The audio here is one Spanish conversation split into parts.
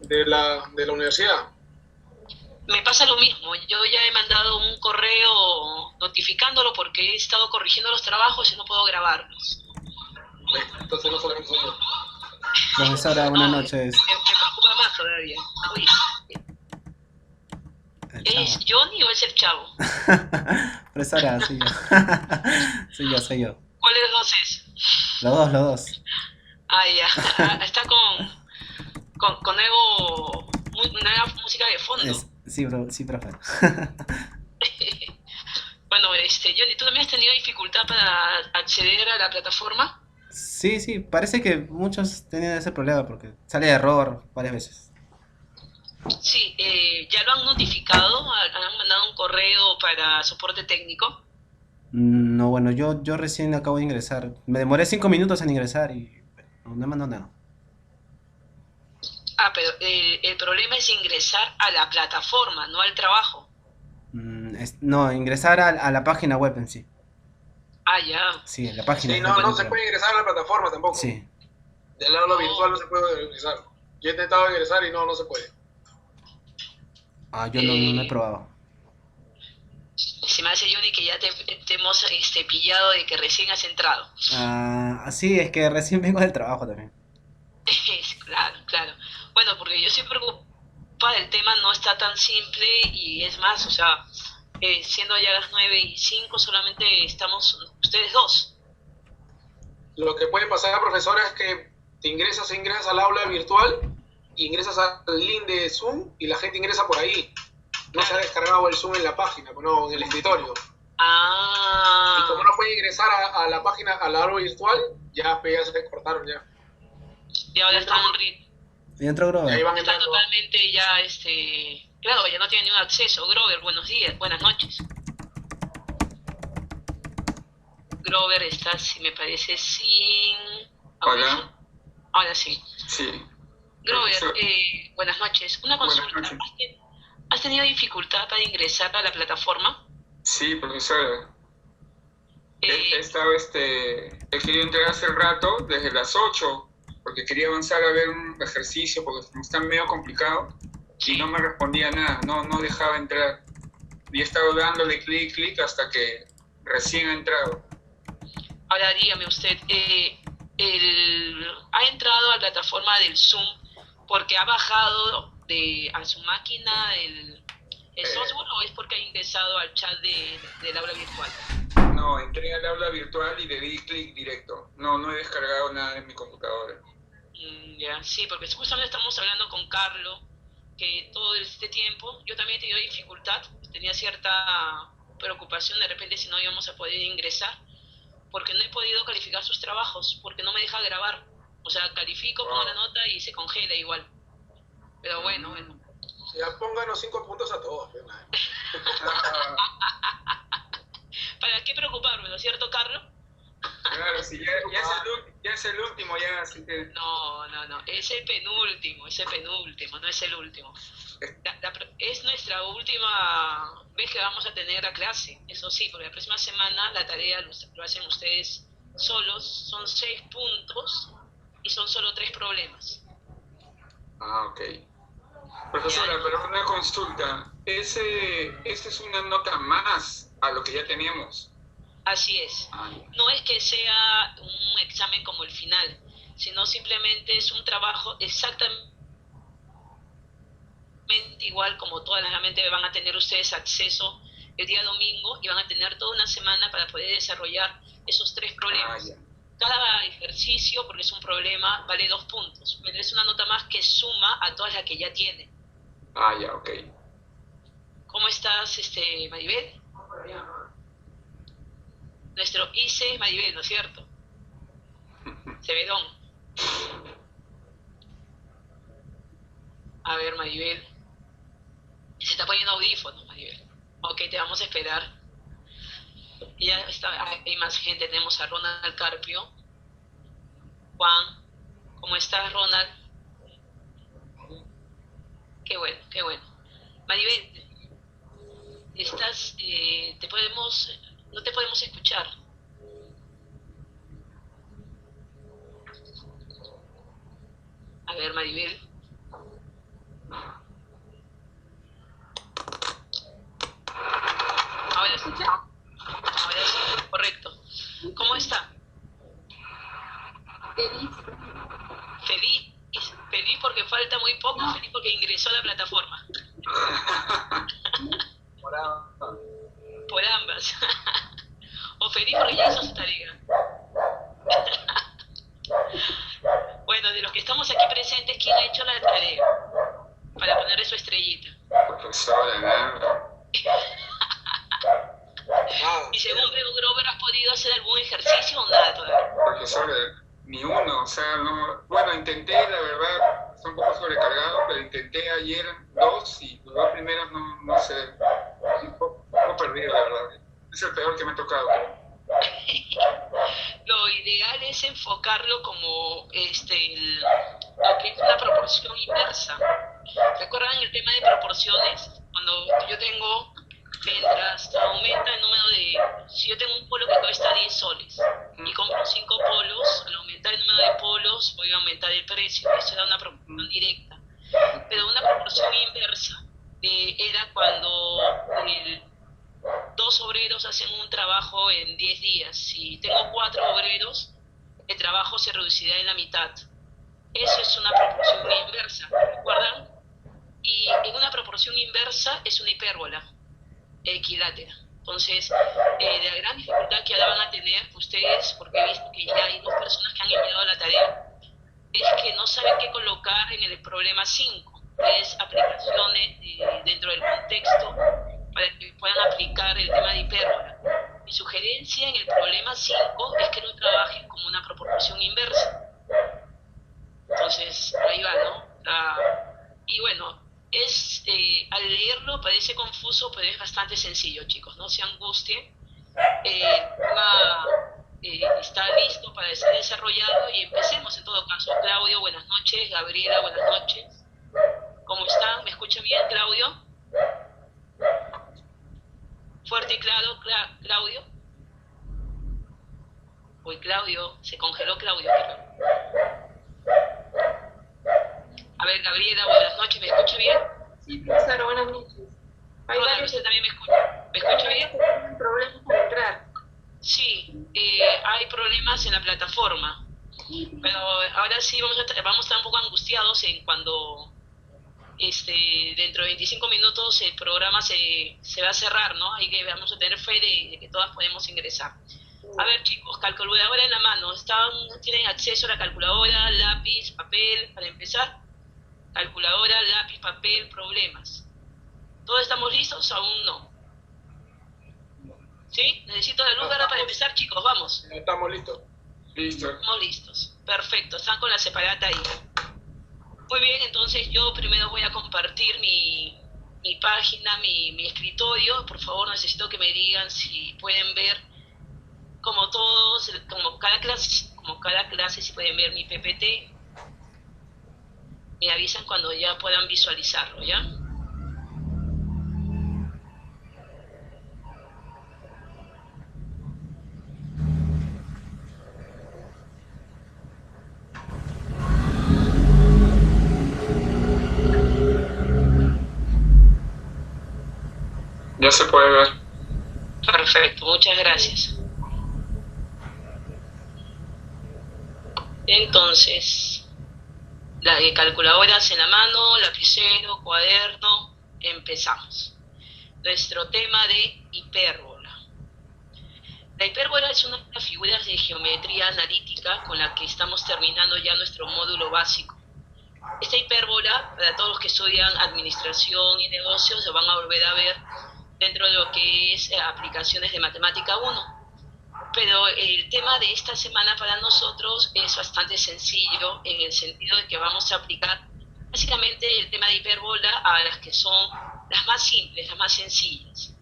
de la universidad. Me pasa lo mismo, yo ya he mandado un correo notificándolo porque he estado corrigiendo los trabajos y no puedo grabarlos. Entonces no solamente soy yo. Profesora, buenas No, noches. me preocupa más todavía. Uy, El ¿es chavo. Johnny o es el chavo? Profesora, soy yo. Soy yo. ¿Cuál de los dos es? Los dos, los dos. Ah, ya, está con nueva música de fondo. Sí, bro, sí, profe. Bueno, Johnny, ¿tú también has tenido dificultad para acceder a la plataforma? Sí, sí, parece que muchos tenían ese problema porque sale de error varias veces. Sí, ¿ya lo han notificado? ¿Han mandado un correo para soporte técnico? No, bueno, yo recién acabo de ingresar. Me demoré 5 minutos en ingresar y bueno, no me mandó nada. Ah, pero el problema es ingresar a la plataforma, no al trabajo. No, ingresar a la página web en sí. Ah, ya. Sí, en la página Sí, es lo que no tengo se problema. puede ingresar a la plataforma tampoco. Sí. Del aula virtual Oh, no se puede ingresar. Yo he intentado ingresar y no se puede. Ah, yo no he eh, probado. se me hace, Johnny, que ya te hemos pillado de que recién has entrado. Ah, sí, es que recién vengo del trabajo también. Claro, claro. Bueno, porque yo estoy preocupada, el tema no está tan simple y es más, o sea, siendo ya las 9:05, solamente estamos ustedes dos. Lo que puede pasar, profesora, es que ingresas al aula virtual, y ingresas al link de Zoom y la gente ingresa por ahí. No se ha Claro. descargado el Zoom en la página, no, en el escritorio. Y como Ah, no puede ingresar a la página, al aula virtual, ya se cortaron ya. y ahora están, Y entró Y ahí Grover. van están entrando. totalmente ya, claro, ya no tienen ni un acceso. Grover, buenos días, buenas noches. Grover está, si me parece, sin audífono. Hola, Ahora sí. sí, Grover, profesor. buenas noches. Una Buenas consulta. noches. ¿Has tenido dificultad para ingresar a la plataforma? Sí, profesor. He Eh, estado, he querido entrar hace rato, desde las 8, porque quería avanzar a ver un ejercicio, porque está medio complicado, y no me respondía nada, no dejaba entrar. Y he estado dándole clic hasta que recién ha entrado. Ahora dígame usted, ¿ha entrado a la plataforma del Zoom porque ha bajado a su máquina el software o es porque ha ingresado al chat del aula virtual? No, entré al aula virtual y le di clic directo. No he descargado nada en mi computadora. Ya, sí, porque justamente estamos hablando con Carlos, que todo este tiempo yo también he tenido dificultad, tenía cierta preocupación de repente si no íbamos a poder ingresar, porque no he podido calificar sus trabajos, porque no me deja grabar. O sea, califico, pongo la nota y se congela igual. Pero bueno, bueno. Ya pónganos 5 puntos a todos. ¿Para qué preocuparme, no es cierto, Carlos? Claro, sí, ya es el último, ya, así que... No, es el penúltimo, no es el último. Es nuestra última vez que vamos a tener la clase, eso sí, porque la próxima semana la tarea lo hacen ustedes solos, son 6 puntos y son solo 3 problemas. Ah, ok. Profesora, Ya, pero una consulta. Esta es una nota más a lo que ya teníamos. así es. No es que sea un examen como el final, sino simplemente es un trabajo exactamente igual como todas las mente van a tener ustedes acceso el día domingo y van a tener toda una semana para poder desarrollar esos 3 problemas. Cada ejercicio, porque es un problema, vale 2 puntos, pero es una nota más que suma a todas las que ya tienen. Ah, ya, ok. ¿Cómo estás, Maribel? Nuestro ICE es Maribel, ¿no es cierto? Cebedón. A ver, Maribel. Se está poniendo audífonos, Maribel. Ok, te vamos a esperar. Ya está, hay más gente, tenemos a Ronald Carpio. Juan, ¿cómo estás, Ronald? Qué bueno, qué bueno. Maribel, estás, no te podemos escuchar. A ver, Maribel. Ahora sí, correcto. ¿Cómo está? Feliz. Feliz. Feliz porque falta muy poco, feliz porque ingresó a la plataforma. Por ambas. O feliz porque ya hizo su tarea. Bueno, de los que estamos aquí presentes, ¿quién ha hecho la tarea? Para ponerle su estrellita. Profesora, nada. Y según Grover, ¿has podido hacer algún ejercicio o nada todavía? Profesora, ni uno, o sea, no. Bueno, intenté, la verdad, estoy un poco sobrecargado, pero intenté ayer 2 y los 2 primeros no sé. Un poco perdido, la verdad. Es el peor que me ha tocado, creo. Lo ideal es enfocarlo como lo que es una proporción inversa. ¿Recuerdan el tema de proporciones? Cuando yo tengo, mientras aumenta el número de... Si yo tengo un polo que cuesta 10 soles y compro 5 polos, al aumentar el número de polos voy a aumentar el precio. Eso da una proporción directa. Pero una proporción inversa era cuando 2 obreros hacen un trabajo en 10 días. Si tengo 4 obreros, el trabajo se reducirá en la mitad. Eso es una proporción inversa, ¿recuerdan? Y en una proporción inversa es una hipérbola equilátera. Entonces, la gran dificultad que ahora van a tener ustedes, porque he visto que ya hay 2 personas que han enviado la tarea, es que no saben qué colocar en el problema 5, que es aplicaciones dentro del contexto para que puedan aplicar el tema de hipérbola. Mi sugerencia en el problema 5 es que lo trabajen como una proporción inversa. Entonces, ahí va, ¿no? Y bueno, al leerlo parece confuso, pero es bastante sencillo, chicos, no se angustien. Está listo para ser desarrollado y empecemos en todo caso. Claudio, buenas noches. Gabriela, buenas noches. ¿Cómo están? ¿Me escuchan bien, Claudio? Fuerte y claro, Claudio. Uy, Claudio, se congeló Claudio, creo. A ver, Gabriela, buenas noches, ¿me escucha bien? Sí, profesor, buenas noches. Hola, usted también me escucha. ¿Me escucha bien? Hay problemas para entrar. Sí, hay problemas en la plataforma. Pero ahora sí vamos a estar un poco angustiados en cuando dentro de 25 minutos el programa se va a cerrar, ¿no? Ahí que vamos a tener fe de que todas podemos ingresar. A ver, chicos, calculadora en la mano. ¿Tienen acceso a la calculadora, lápiz, papel, para empezar? Calculadora, lápiz, papel, problemas. ¿Todos estamos listos? Aún no. ¿Sí? Necesito la luz verde para empezar, chicos, vamos. Estamos listos. Listo. Estamos listos. Perfecto, están con la separata ahí. Muy bien, entonces yo primero voy a compartir mi página, mi escritorio. Por favor, necesito que me digan si pueden ver, como cada clase, si pueden ver mi PPT. Me avisan cuando ya puedan visualizarlo, ¿ya? Ya se puede ver. Perfecto, muchas gracias. Entonces, calculadoras en la mano, lapicero, cuaderno, empezamos. Nuestro tema de hipérbola. La hipérbola es una de las figuras de geometría analítica con la que estamos terminando ya nuestro módulo básico. Esta hipérbola, para todos los que estudian administración y negocios, lo van a volver a ver dentro de lo que es aplicaciones de matemática 1. Pero el tema de esta semana para nosotros es bastante sencillo en el sentido de que vamos a aplicar básicamente el tema de hipérbola a las que son las más simples, las más sencillas.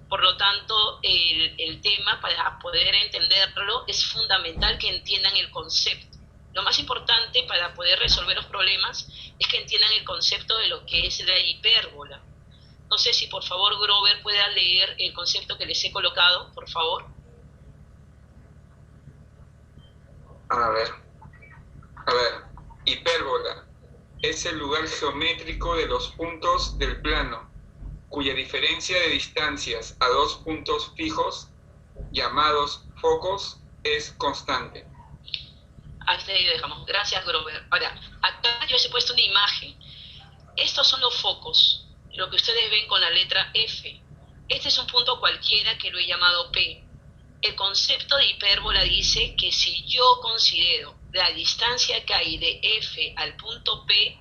Por lo tanto, el tema, para poder entenderlo, es fundamental que entiendan el concepto. Lo más importante para poder resolver los problemas es que entiendan el concepto de lo que es la hipérbola. No sé si por favor Grover pueda leer el concepto que les he colocado, por favor. A ver, hipérbola. es el lugar geométrico de los puntos del plano, cuya diferencia de distancias a dos puntos fijos, llamados focos, es constante. Hasta ahí lo dejamos. Gracias, Grover. Ahora, acá yo les he puesto una imagen. Estos son los focos, lo que ustedes ven con la letra F. Este es un punto cualquiera que lo he llamado P. El concepto de hipérbola dice que si yo considero la distancia que hay de F al punto P,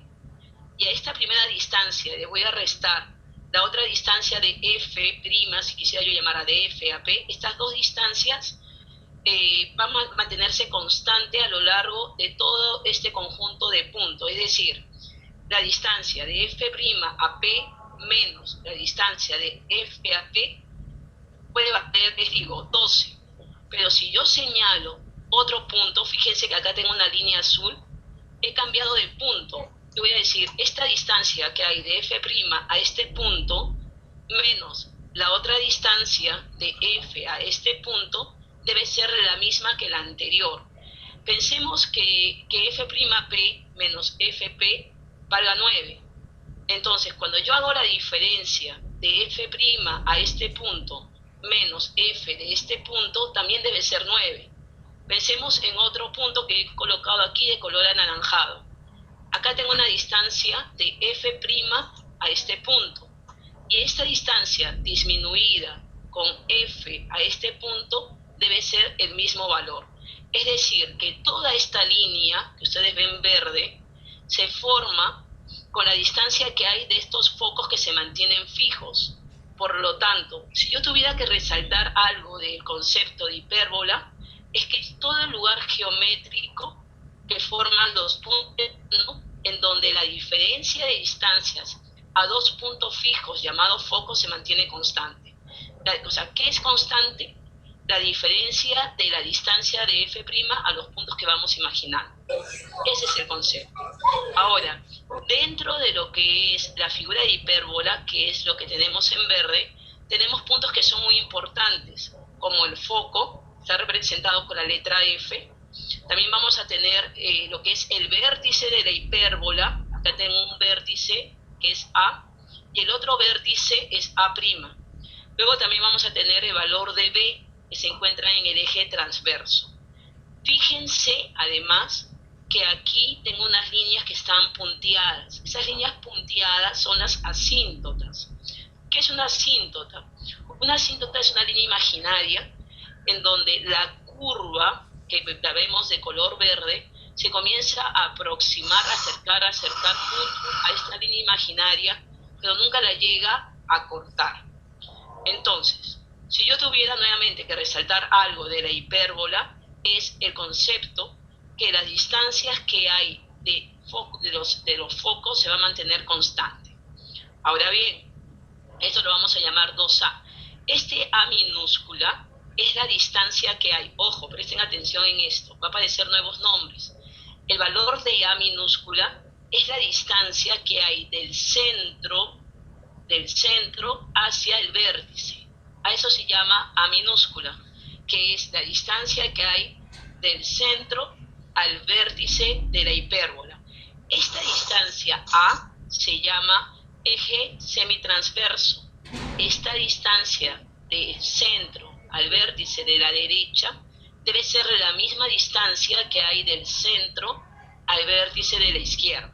y a esta primera distancia le voy a restar la otra distancia de F', si quisiera yo llamar a de F a P, estas dos distancias van a mantenerse constante a lo largo de todo este conjunto de puntos. Es decir, la distancia de F' a P menos la distancia de F a P puede valer, les digo, 12. Pero si yo señalo otro punto, fíjense que acá tengo una línea azul, he cambiado de punto. Yo voy a decir, esta distancia que hay de F' a este punto, menos la otra distancia de F a este punto, debe ser la misma que la anterior. Pensemos que F'P menos Fp valga 9. Entonces, cuando yo hago la diferencia de F' a este punto menos F de este punto, también debe ser 9. Pensemos en otro punto que he colocado aquí de color anaranjado. Acá tengo una distancia de F' a este punto. Y esta distancia disminuida con F a este punto debe ser el mismo valor. Es decir, que toda esta línea que ustedes ven verde se forma con la distancia que hay de estos focos que se mantienen fijos. Por lo tanto, si yo tuviera que resaltar algo del concepto de hipérbola, es que todo el lugar geométrico que forman los puntos, ¿no?, en donde la diferencia de distancias a dos puntos fijos llamados focos se mantiene constante. O sea, ¿qué es constante? La diferencia de la distancia de F' a los puntos que vamos imaginando. Ese es el concepto. Ahora, dentro de lo que es la figura de hipérbola, que es lo que tenemos en verde, tenemos puntos que son muy importantes, como el foco, está representado con la letra F. También vamos a tener lo que es el vértice de la hipérbola. Acá tengo un vértice que es A, y el otro vértice es A'. Luego también vamos a tener el valor de B, que se encuentra en el eje transverso. Fíjense, además, que aquí tengo unas líneas que están punteadas. Esas líneas punteadas son las asíntotas. ¿Qué es una asíntota? Una asíntota es una línea imaginaria en donde la curva, que la vemos de color verde, se comienza a aproximar, acercar punto a esta línea imaginaria, pero nunca la llega a cortar. Entonces, si yo tuviera nuevamente que resaltar algo de la hipérbola, es el concepto que las distancias que hay de los focos se va a mantener constante. Ahora bien, esto lo vamos a llamar 2A. Este A minúscula es la distancia que hay. Ojo, presten atención en esto, va a aparecer nuevos nombres. El valor de A minúscula es la distancia que hay del centro hacia el vértice. A eso se llama A minúscula, que es la distancia que hay del centro al vértice de la hipérbola. Esta distancia A se llama eje semitransverso. Esta distancia del centro al vértice de la derecha debe ser la misma distancia que hay del centro al vértice de la izquierda.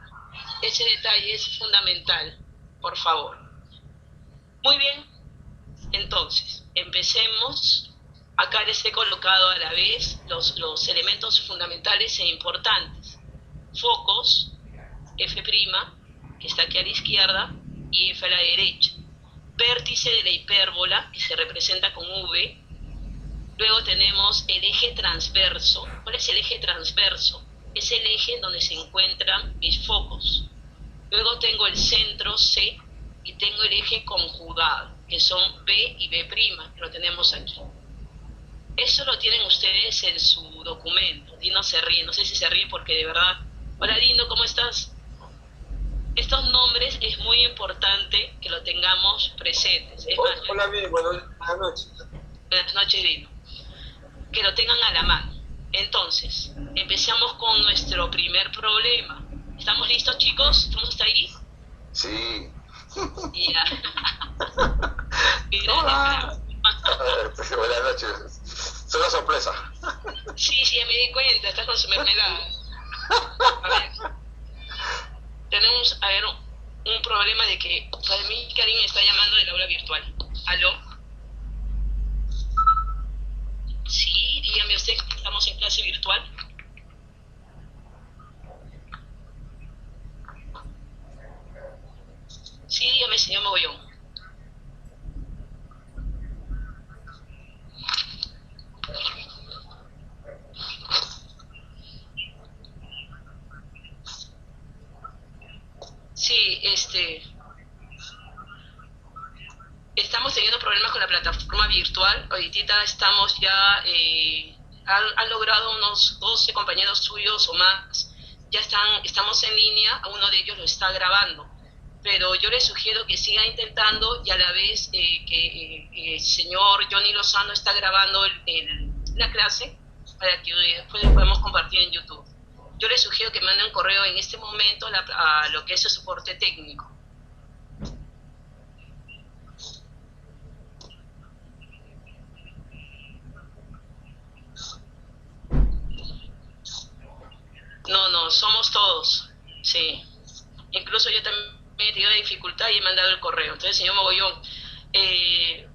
Ese detalle es fundamental, por favor. Muy bien, entonces, empecemos. Acá les he colocado a la vez los elementos fundamentales e importantes. Focos, F', que está aquí a la izquierda, y F a la derecha. Vértice de la hipérbola, que se representa con V. Luego tenemos el eje transverso. ¿Cuál es el eje transverso? Es el eje en donde se encuentran mis focos. Luego tengo el centro C y tengo el eje conjugado, que son B y B', que lo tenemos aquí. Eso lo tienen ustedes en su documento. Dino se ríe, no sé si se ríe porque de verdad... Hola Dino, ¿cómo estás? Estos nombres es muy importante que lo tengamos presentes. Es más, hola, bien, buenas noches. Buenas noches, Dino. Que lo tengan a la mano. Entonces, empezamos con nuestro primer problema. ¿Estamos listos, chicos? ¿Estamos hasta ahí? Sí. Ya. Hola. Buenas noches. Es una sorpresa. Sí, ya me di cuenta, está con su mermelada. A ver, tenemos, un problema de que Vladimir Karim está llamando del aula virtual. ¿Aló? Sí, dígame usted, estamos en clase virtual. Sí, dígame, señor Mogollón. Sí, estamos teniendo problemas con la plataforma virtual. Ahorita estamos ya, han logrado unos 12 compañeros suyos o más. Ya estamos en línea, uno de ellos lo está grabando. Pero yo les sugiero que siga intentando y a la vez que el señor Johnny Lozano está grabando la clase para que después lo podamos compartir en YouTube. Yo les sugiero que manden un correo en este momento a lo que es el soporte técnico. No, somos todos, sí. Incluso yo también he tenido dificultad y he mandado el correo. Entonces, señor Mogollón,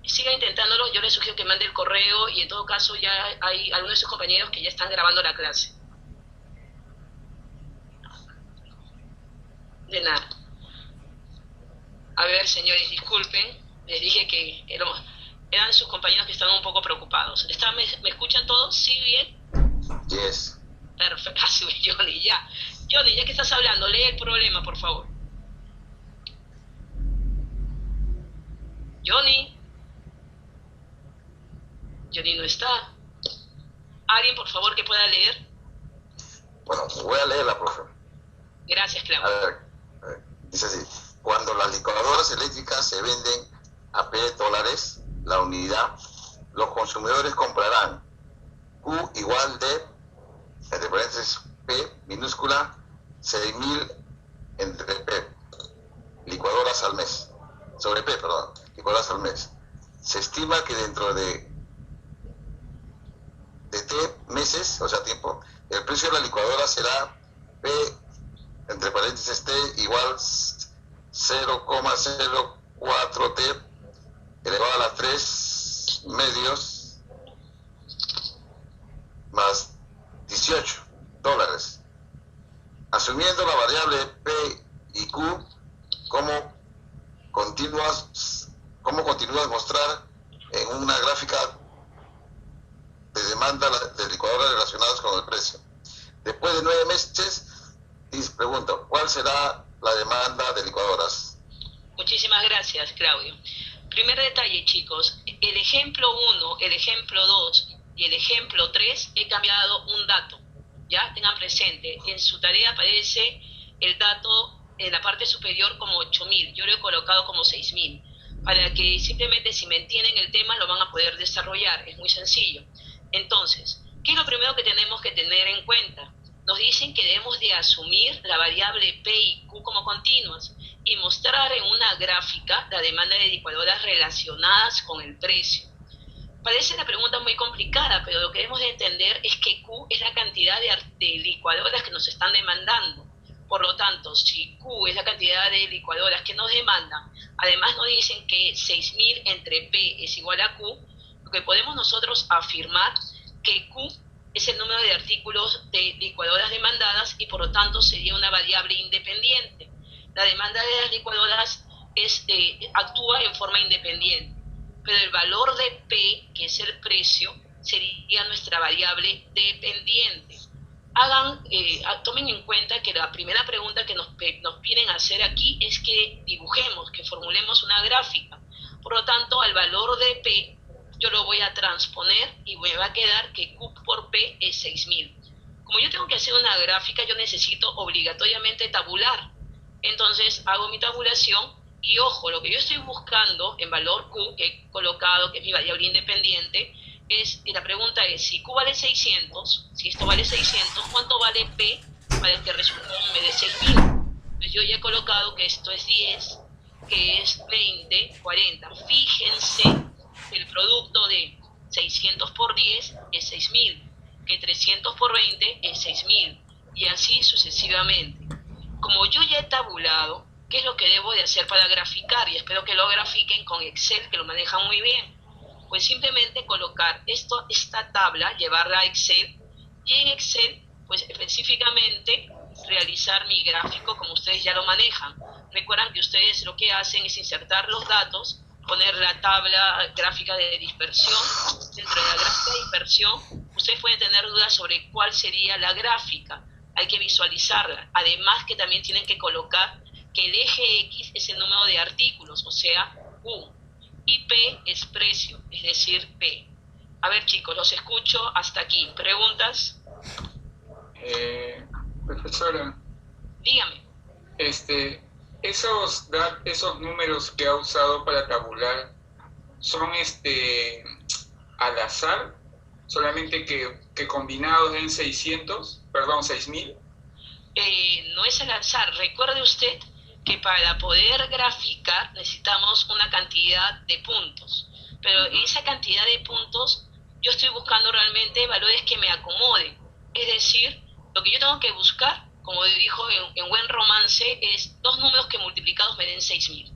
siga intentándolo. Yo le sugiero que mande el correo y en todo caso ya hay algunos de sus compañeros que ya están grabando la clase. De nada. A ver, señores, disculpen. Les dije que eran sus compañeros que estaban un poco preocupados. ¿Me escuchan todos? ¿Sí, bien? Yes. Perfecto. Johnny, ya. Johnny, ya que estás hablando, lee el problema, por favor. Johnny no está. ¿Alguien, por favor, que pueda leer? Bueno, voy a leerla, profe. Gracias, Claudio. A ver, dice así. Cuando las licuadoras eléctricas se venden a $P la unidad, los consumidores comprarán Q igual de, entre paréntesis, P minúscula, 6.000 entre P, licuadoras al mes. Sobre P, perdón, licuadoras al mes. Se estima que dentro de T meses, o sea, tiempo, el precio de la licuadora será P, entre paréntesis, T igual 0,04 T elevado a las 3 medios más $18. Asumiendo la variable P y Q como continúas mostrar en una gráfica de demanda de licuadoras relacionadas con el precio. Después de 9 meses, pregunto, ¿cuál será la demanda de licuadoras? Muchísimas gracias, Claudio. Primer detalle, chicos. El ejemplo 1, el ejemplo 2 y el ejemplo 3 he cambiado un dato. Ya tengan presente, en su tarea aparece el dato en la parte superior como 8.000. Yo lo he colocado como 6.000. Para que simplemente si me entienden el tema lo van a poder desarrollar. Es muy sencillo. Entonces, ¿qué es lo primero que tenemos que tener en cuenta? Nos dicen que debemos de asumir la variable P y Q como continuas y mostrar en una gráfica la demanda de licuadoras relacionadas con el precio. Parece una pregunta muy complicada, pero lo que debemos de entender es que Q es la cantidad de licuadoras que nos están demandando. Por lo tanto, si Q es la cantidad de licuadoras que nos demandan, además nos dicen que 6.000 entre P es igual a Q, lo que podemos nosotros afirmar que Q es el número de artículos de licuadoras demandadas y por lo tanto sería una variable independiente. La demanda de las licuadoras actúa en forma independiente, pero el valor de P, que es el precio, sería nuestra variable dependiente. Tomen en cuenta que la primera pregunta que nos piden hacer aquí es que dibujemos, que formulemos una gráfica. Por lo tanto, al valor de P yo lo voy a transponer y me va a quedar que Q por P es 6.000. Como yo tengo que hacer una gráfica, yo necesito obligatoriamente tabular. Entonces hago mi tabulación y ojo, lo que yo estoy buscando en valor Q, que he colocado, que es mi variable independiente, la pregunta es, si Q vale 600, si esto vale 600, ¿cuánto vale P para que el resultado me dé 6.000. Pues yo ya he colocado que esto es 10, que es 20, 40. Fíjense que el producto de 600 por 10 es 6.000, que 300 por 20 es 6.000, y así sucesivamente. Como yo ya he tabulado, ¿qué es lo que debo de hacer para graficar? Y espero que lo grafiquen con Excel, que lo manejan muy bien. Pues simplemente colocar esta tabla, llevarla a Excel, y en Excel, pues específicamente realizar mi gráfico como ustedes ya lo manejan. Recuerdan que ustedes lo que hacen es insertar los datos, poner la tabla gráfica de dispersión. Dentro de la gráfica de dispersión, ustedes pueden tener dudas sobre cuál sería la gráfica. Hay que visualizarla. Además que también tienen que colocar que el eje X es el número de artículos, o sea, U. Y P es precio, es decir, P. A ver, chicos, los escucho hasta aquí. ¿Preguntas? Profesora, Dígame. esos números que ha usado para tabular son al azar, solamente que combinados en 6.000. No es al azar. Recuerde usted que para poder graficar necesitamos una cantidad de puntos, pero en esa cantidad de puntos yo estoy buscando realmente valores que me acomoden. Es decir, lo que yo tengo que buscar, como dijo en buen romance, es dos números que multiplicados me den 6.000,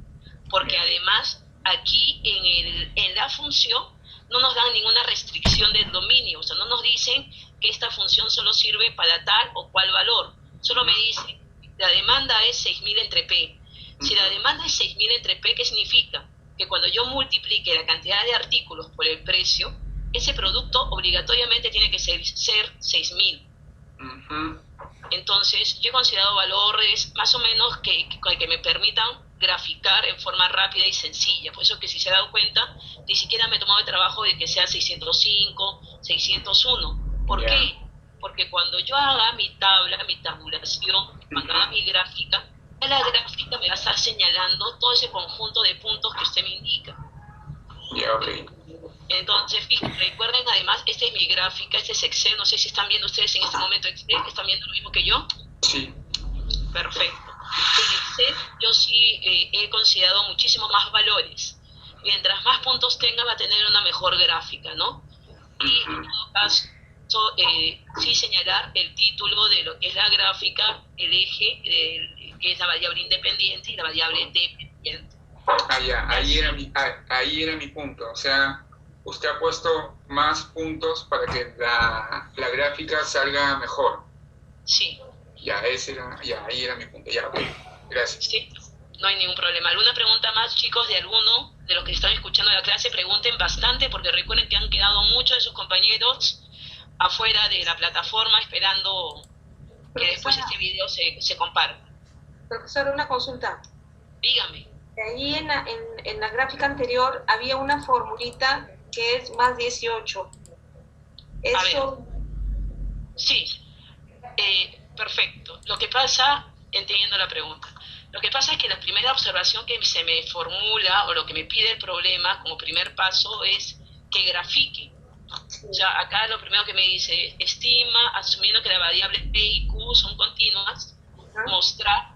porque además aquí en la función no nos dan ninguna restricción del dominio, o sea, no nos dicen que esta función solo sirve para tal o cual valor, solo me dicen la demanda es 6.000 entre P. Si la demanda es 6.000 entre P, ¿qué significa? Que cuando yo multiplique la cantidad de artículos por el precio, ese producto obligatoriamente tiene que ser 6.000. Entonces, yo he considerado valores más o menos que me permitan graficar en forma rápida y sencilla. Por eso que si se ha dado cuenta, ni siquiera me he tomado el trabajo de que sea 605, 601. ¿Por qué? Porque cuando yo haga mi tabla, mi tabulación, cuando haga mi gráfica, la gráfica me va a estar señalando todo ese conjunto de puntos que usted me indica. Entonces, recuerden además, esta es mi gráfica, este es Excel, no sé si están viendo ustedes en este momento Excel, ¿están viendo lo mismo que yo? Sí. Perfecto. En Excel yo sí he considerado muchísimos más valores. Mientras más puntos tenga, va a tener una mejor gráfica, ¿no? Y en todo caso, sí señalar el título de lo que es la gráfica, el eje, que es la variable independiente y la variable dependiente. Ahí era mi punto. O sea, usted ha puesto más puntos para que la gráfica salga mejor. Sí. Ahí era mi punto. Gracias. Sí, no hay ningún problema. ¿Alguna pregunta más, chicos, de alguno de los que están escuchando la clase? Pregunten bastante, porque recuerden que han quedado muchos de sus compañeros afuera de la plataforma esperando que después este video se comparta. Profesor, una consulta. Dígame. Ahí en la gráfica anterior había una formulita que es más 18. Eso... Sí, perfecto. Lo que pasa, entiendo la pregunta, lo que pasa es que la primera observación que se me formula o lo que me pide el problema como primer paso es que grafique. O sea, acá lo primero que me dice, estima, asumiendo que la variable P y Q son continuas, mostrar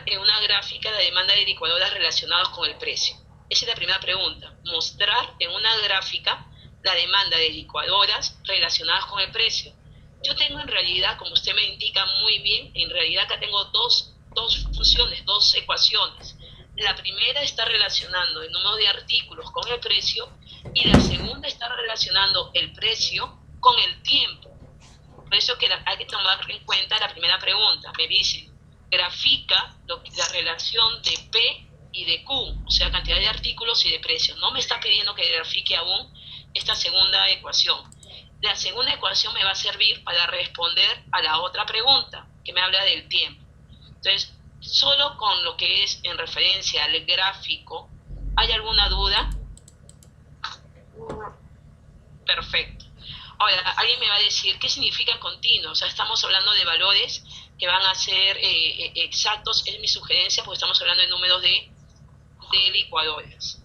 en una gráfica la demanda de licuadoras relacionadas con el precio. Esa es la primera pregunta. Mostrar en una gráfica la demanda de licuadoras relacionadas con el precio. Yo tengo en realidad, como usted me indica muy bien, en realidad acá tengo dos funciones, dos ecuaciones. La primera está relacionando el número de artículos con el precio y la segunda está relacionando el precio con el tiempo. Por eso que hay que tomar en cuenta la primera pregunta. Me dicen, grafica la relación de P y de Q, o sea, cantidad de artículos y de precios. No me está pidiendo que grafique aún esta segunda ecuación. La segunda ecuación me va a servir para responder a la otra pregunta, que me habla del tiempo. Entonces, solo con lo que es en referencia al gráfico, ¿hay alguna duda? Perfecto. Ahora, alguien me va a decir, ¿qué significa continuo? O sea, estamos hablando de valores que van a ser exactos, es mi sugerencia, porque estamos hablando de números de licuadoras.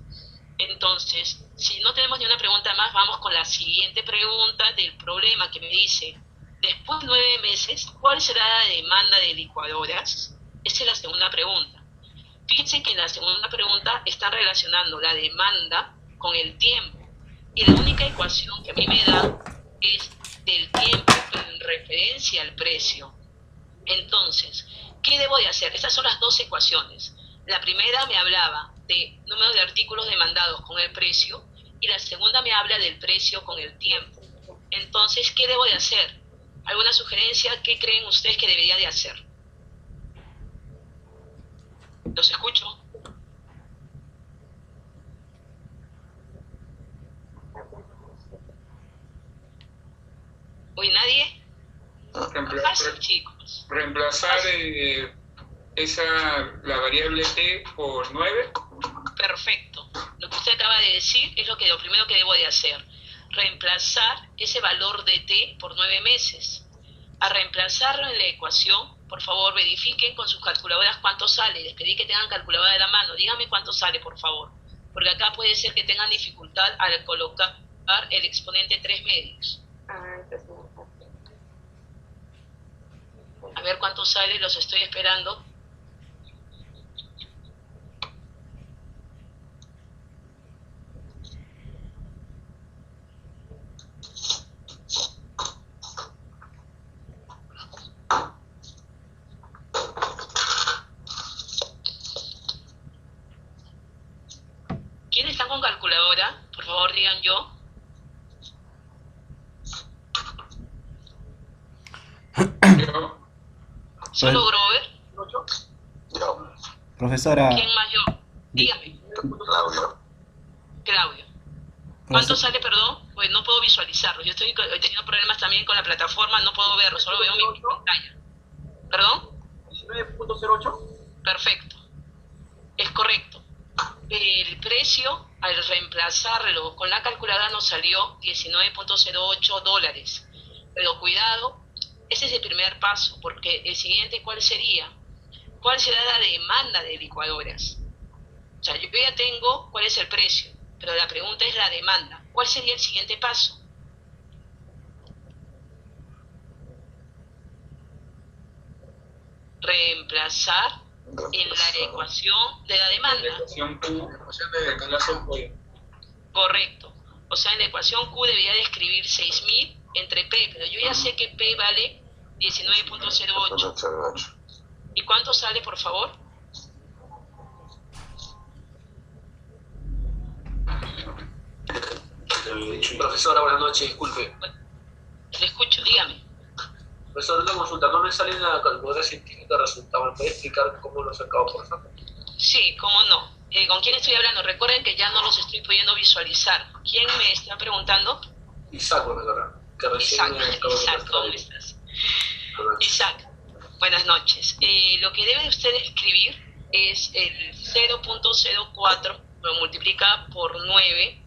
Entonces, si no tenemos ni una pregunta más, vamos con la siguiente pregunta del problema que me dice, Después de 9 meses, ¿cuál será la demanda de licuadoras? Esa es la segunda pregunta. Fíjense que en la segunda pregunta están relacionando la demanda con el tiempo. Y la única ecuación que a mí me da es del tiempo en referencia al precio. Entonces, ¿qué debo de hacer? Estas son las dos ecuaciones. La primera me hablaba de número de artículos demandados con el precio y la segunda me habla del precio con el tiempo. Entonces, ¿qué debo de hacer? ¿Alguna sugerencia? ¿Qué creen ustedes que debería de hacer? ¿Los escucho? ¿Uy, nadie? Fácil, chicos. Reemplazar la variable t por 9. Perfecto. Lo que usted acaba de decir es lo primero que debo de hacer. Reemplazar ese valor de t por 9 meses. A reemplazarlo en la ecuación, por favor, verifiquen con sus calculadoras cuánto sale. Les pedí que tengan calculadora de la mano. Díganme cuánto sale, por favor. Porque acá puede ser que tengan dificultad al colocar el exponente 3 medios. A ver cuánto sale, los estoy esperando. ¿Quiénes están con calculadora? Por favor, digan yo. Yo. ¿Solo Grover? Yo. Profesora. ¿Quién más yo? Dígame. Claudio. Claudio. ¿Cuánto sale, perdón? Pues no puedo visualizarlo. Yo estoy teniendo problemas también con la plataforma, no puedo verlo, solo veo mi pantalla. ¿Perdón? 19.08. Perfecto. Es correcto. El precio, al reemplazarlo con la calculadora, nos salió $19.08. Pero cuidado, ese es el primer paso, porque el siguiente, ¿cuál sería? ¿Cuál será la demanda de licuadoras? O sea, yo ya tengo cuál es el precio, pero la pregunta es la demanda. ¿Cuál sería el siguiente paso? Reemplazar en la ecuación de la demanda. La ecuación Q, de canlazo del pollo. Correcto. O sea, en la ecuación Q debería de escribir 6.000 entre P, pero yo ya sé que P vale 19.08. ¿Y cuánto sale, por favor? Profesora, buenas noches, disculpe. Le escucho, dígame. Profesor, una consulta, no me sale en la calculadora científica resultado. ¿Me puede explicar cómo lo sacaba, por favor? Sí, cómo no. ¿Con quién estoy hablando? Recuerden que ya no los estoy pudiendo visualizar. ¿Quién me está preguntando? Isaac, profesora. Que recién Isaac, ¿cómo estás? Isaac, buenas noches. Lo que debe usted escribir es el 0.04, lo multiplica por 9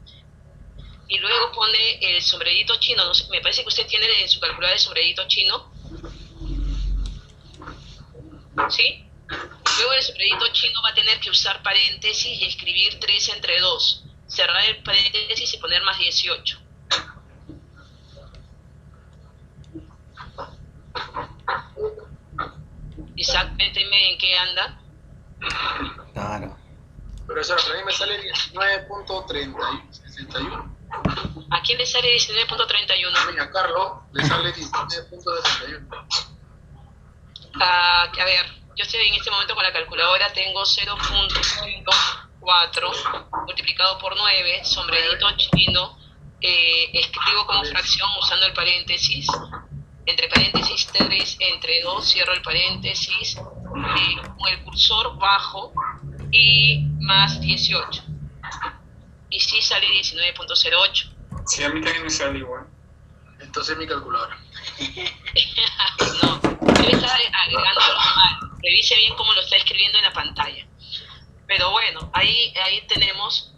y luego pone el sombrerito chino. No sé, me parece que usted tiene en su calculadora el sombrerito chino. ¿Sí? Luego el sombrerito chino va a tener que usar paréntesis y escribir 3 entre 2. Cerrar el paréntesis y poner más 18. Isaac, cuénteme en qué anda. Claro. Profesora, para mí me sale 19.61. ¿A quién le sale 19.31? A Carlos le sale 19.61. A ver, yo estoy en este momento con la calculadora, tengo 0.04 multiplicado por 9, sombrerito chino, escribo como fracción usando el paréntesis, entre paréntesis 3 entre 2, cierro el paréntesis, con el cursor bajo y más 18. Y sí sale 19.08. Sí, a mí también me sale igual. Entonces mi calculadora. No, debe estar agregando mal. Revise bien cómo lo está escribiendo en la pantalla. Pero bueno, ahí tenemos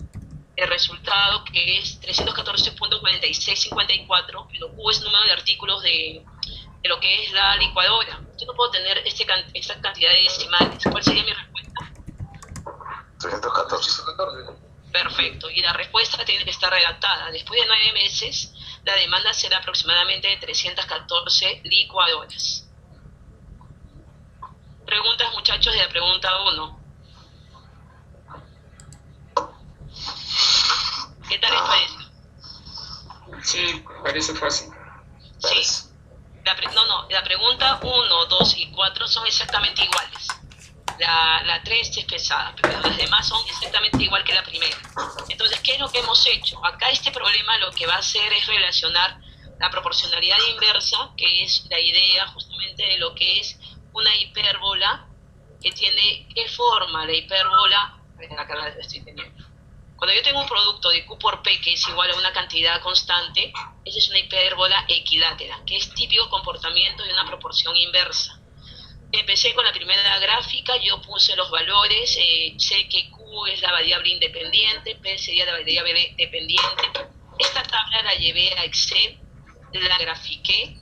el resultado, que es 314.4654, pero Q es número de artículos de lo que es la licuadora. Yo no puedo tener esta cantidad de decimales. ¿Cuál sería mi respuesta? 314. Perfecto, y la respuesta tiene que estar redactada. Después de 9 meses la demanda será aproximadamente de 314 licuadoras. Preguntas, muchachos, de la pregunta 1. ¿Qué tal les parece? Sí, parece fácil. Sí. La pregunta 1, 2 y 4 son exactamente iguales. La 3 es pesada, pero las demás son exactamente igual que la primera. Entonces, ¿qué es lo que hemos hecho? Acá este problema lo que va a hacer es relacionar la proporcionalidad inversa, que es la idea justamente de lo que es una hipérbola, que tiene, ¿qué forma la hipérbola? Acá la estoy teniendo. Cuando yo tengo un producto de Q por P que es igual a una cantidad constante, esa es una hipérbola equilátera, que es típico comportamiento de una proporción inversa. Empecé con la primera gráfica, yo puse los valores, sé que Q es la variable independiente, P sería la variable dependiente. Esta tabla la llevé a Excel, la grafiqué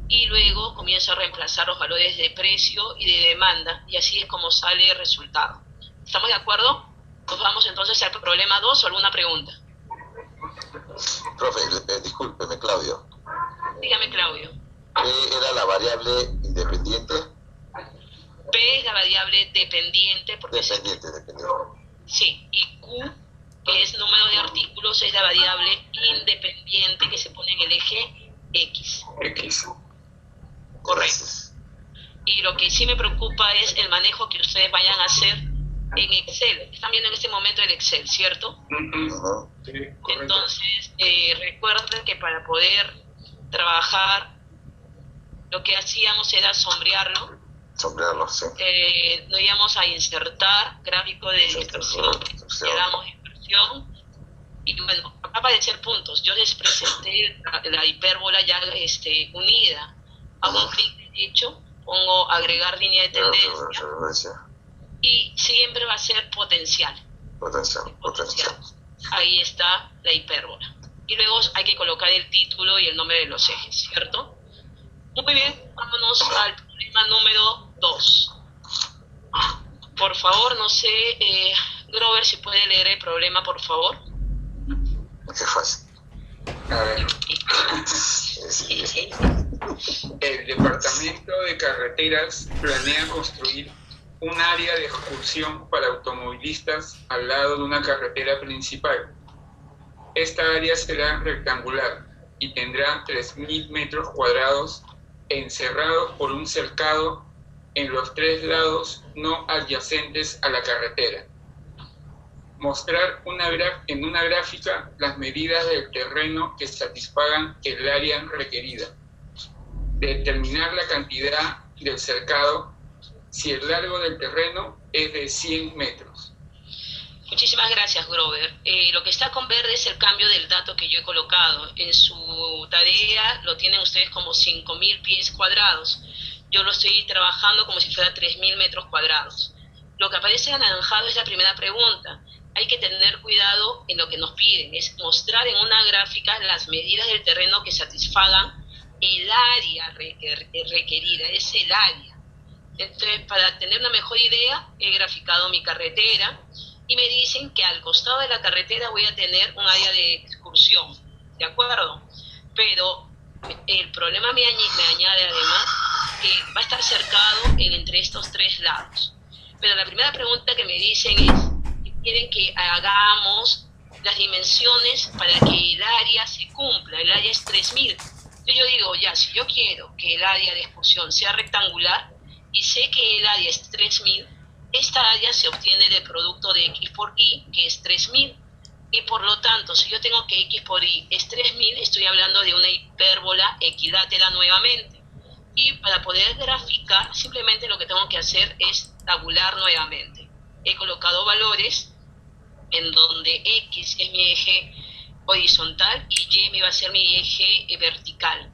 y luego comienzo a reemplazar los valores de precio y de demanda, y así es como sale el resultado. ¿Estamos de acuerdo? Nos vamos entonces al problema 2 o alguna pregunta. Profe, discúlpeme, Claudio. Dígame, Claudio. ¿P era la variable independiente? P es la variable dependiente. Dependiente. Sí, y Q, que es número de artículos, es la variable independiente que se pone en el eje X. X. Correcto. Gracias. Y lo que sí me preocupa es el manejo que ustedes vayan a hacer en Excel. Están viendo en este momento el Excel, ¿cierto? Ujú. Sí, correcto. Entonces, recuerden que para poder trabajar, lo que hacíamos era sombrearlo. Sombrearlo, sí. Nos íbamos a insertar gráfico de dispersión, le damos dispersión, y bueno, va a aparecer puntos. Yo les presenté la hipérbola ya unida. Hago un clic derecho, pongo agregar línea de tendencia, y siempre va a ser potencial. Potencial. Ahí está la hipérbola. Y luego hay que colocar el título y el nombre de los ejes, ¿cierto? Muy bien, vámonos al problema número 2. Por favor, no sé, Grover, si puede leer el problema, por favor. Qué fácil. A ver. Sí. El Departamento de Carreteras planea construir un área de excursión para automovilistas al lado de una carretera principal. Esta área será rectangular y tendrá 3.000 metros cuadrados encerrados por un cercado en los 3 lados no adyacentes a la carretera. Mostrar en una gráfica las medidas del terreno que satisfagan el área requerida. Determinar la cantidad del cercado si el largo del terreno es de 100 metros. Muchísimas gracias, Grover. Lo que está con verde es el cambio del dato que yo he colocado. En su tarea lo tienen ustedes como 5.000 pies cuadrados. Yo lo estoy trabajando como si fuera 3.000 metros cuadrados. Lo que aparece anaranjado es la primera pregunta. Hay que tener cuidado en lo que nos piden. Es mostrar en una gráfica las medidas del terreno que satisfagan el área requerida. Es el área. Entonces, para tener una mejor idea, he graficado mi carretera y me dicen que al costado de la carretera voy a tener un área de excursión, ¿de acuerdo? Pero el problema me añade además que va a estar cercado entre estos 3 lados. Pero la primera pregunta que me dicen es que quieren que hagamos las dimensiones para que el área se cumpla. El área es 3.000. Entonces yo digo, ya, si yo quiero que el área de excursión sea rectangular y sé que el área es 3.000, esta área se obtiene del producto de X por Y, que es 3.000. Y por lo tanto, si yo tengo que X por Y es 3.000, estoy hablando de una hipérbola equilátera nuevamente. Y para poder graficar, simplemente lo que tengo que hacer es tabular nuevamente. He colocado valores en donde X es mi eje horizontal y Y me va a ser mi eje vertical.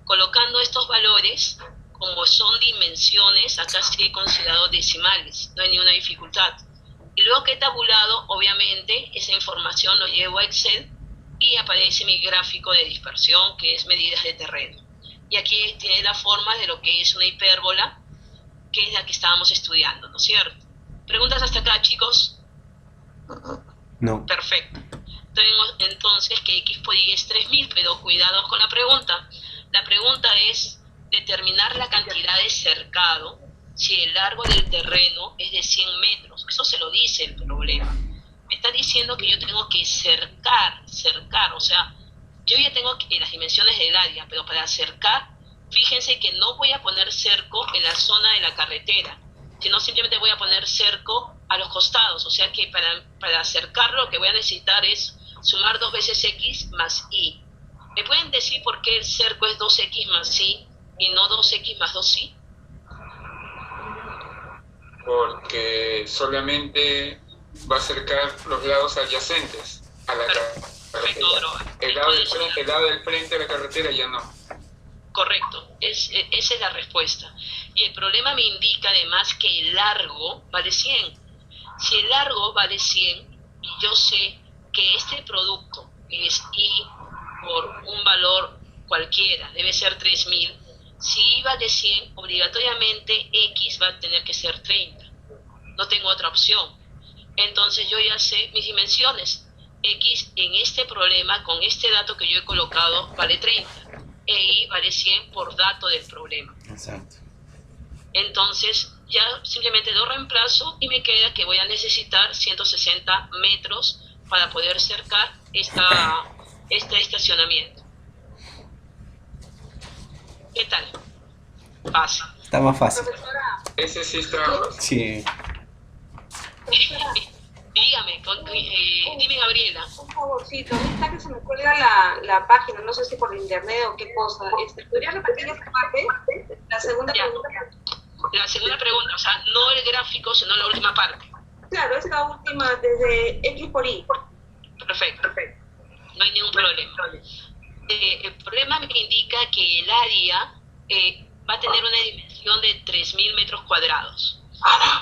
Colocando estos valores, como son dimensiones, acá sí he considerado decimales, no hay ninguna dificultad. Y luego que he tabulado, obviamente, esa información lo llevo a Excel y aparece mi gráfico de dispersión, que es medidas de terreno. Y aquí tiene la forma de lo que es una hipérbola, que es la que estábamos estudiando, ¿no es cierto? ¿Preguntas hasta acá, chicos? No. Perfecto. Tengo entonces que X por Y es 3000, pero cuidado con la pregunta. La pregunta es determinar la cantidad de cercado si el largo del terreno es de 100 metros. Eso se lo dice el problema. Me está diciendo que yo tengo que cercar, o sea, yo ya tengo las dimensiones del área, pero para cercar, fíjense que no voy a poner cerco en la zona de la carretera, sino simplemente voy a poner cerco a los costados. O sea que para cercarlo lo que voy a necesitar es sumar 2 veces X más Y. ¿Me pueden decir por qué el cerco es 2X más Y y no 2X más 2Y? Porque solamente va a acercar los lados adyacentes a la carretera. El lado del frente de la carretera ya no. Correcto, esa es la respuesta. Y el problema me indica además que el largo vale 100. Si el largo vale 100, y yo sé que este producto es Y por un valor cualquiera, debe ser 3000, si Y vale 100, obligatoriamente X va a tener que ser 30. No tengo otra opción. Entonces yo ya sé mis dimensiones. X en este problema, con este dato que yo he colocado, vale 30. E Y vale 100 por dato del problema. Exacto. Entonces ya simplemente lo reemplazo y me queda que voy a necesitar 160 metros para poder cercar este estacionamiento. ¿Qué tal? Fácil. Está más fácil. Profesora, Ese sí está. Sí. Dígame, dime, Gabriela. un favorcito, ahorita que se me cuelga la página, no sé si por internet o qué cosa. ¿Podría repetir esa parte? La segunda Ya. pregunta. La segunda pregunta, o sea, no el gráfico, sino la última parte. Claro, esta última desde X por Y. Perfecto. No hay ningún problema. El problema me indica que el área va a tener una dimensión de 3000 metros cuadrados.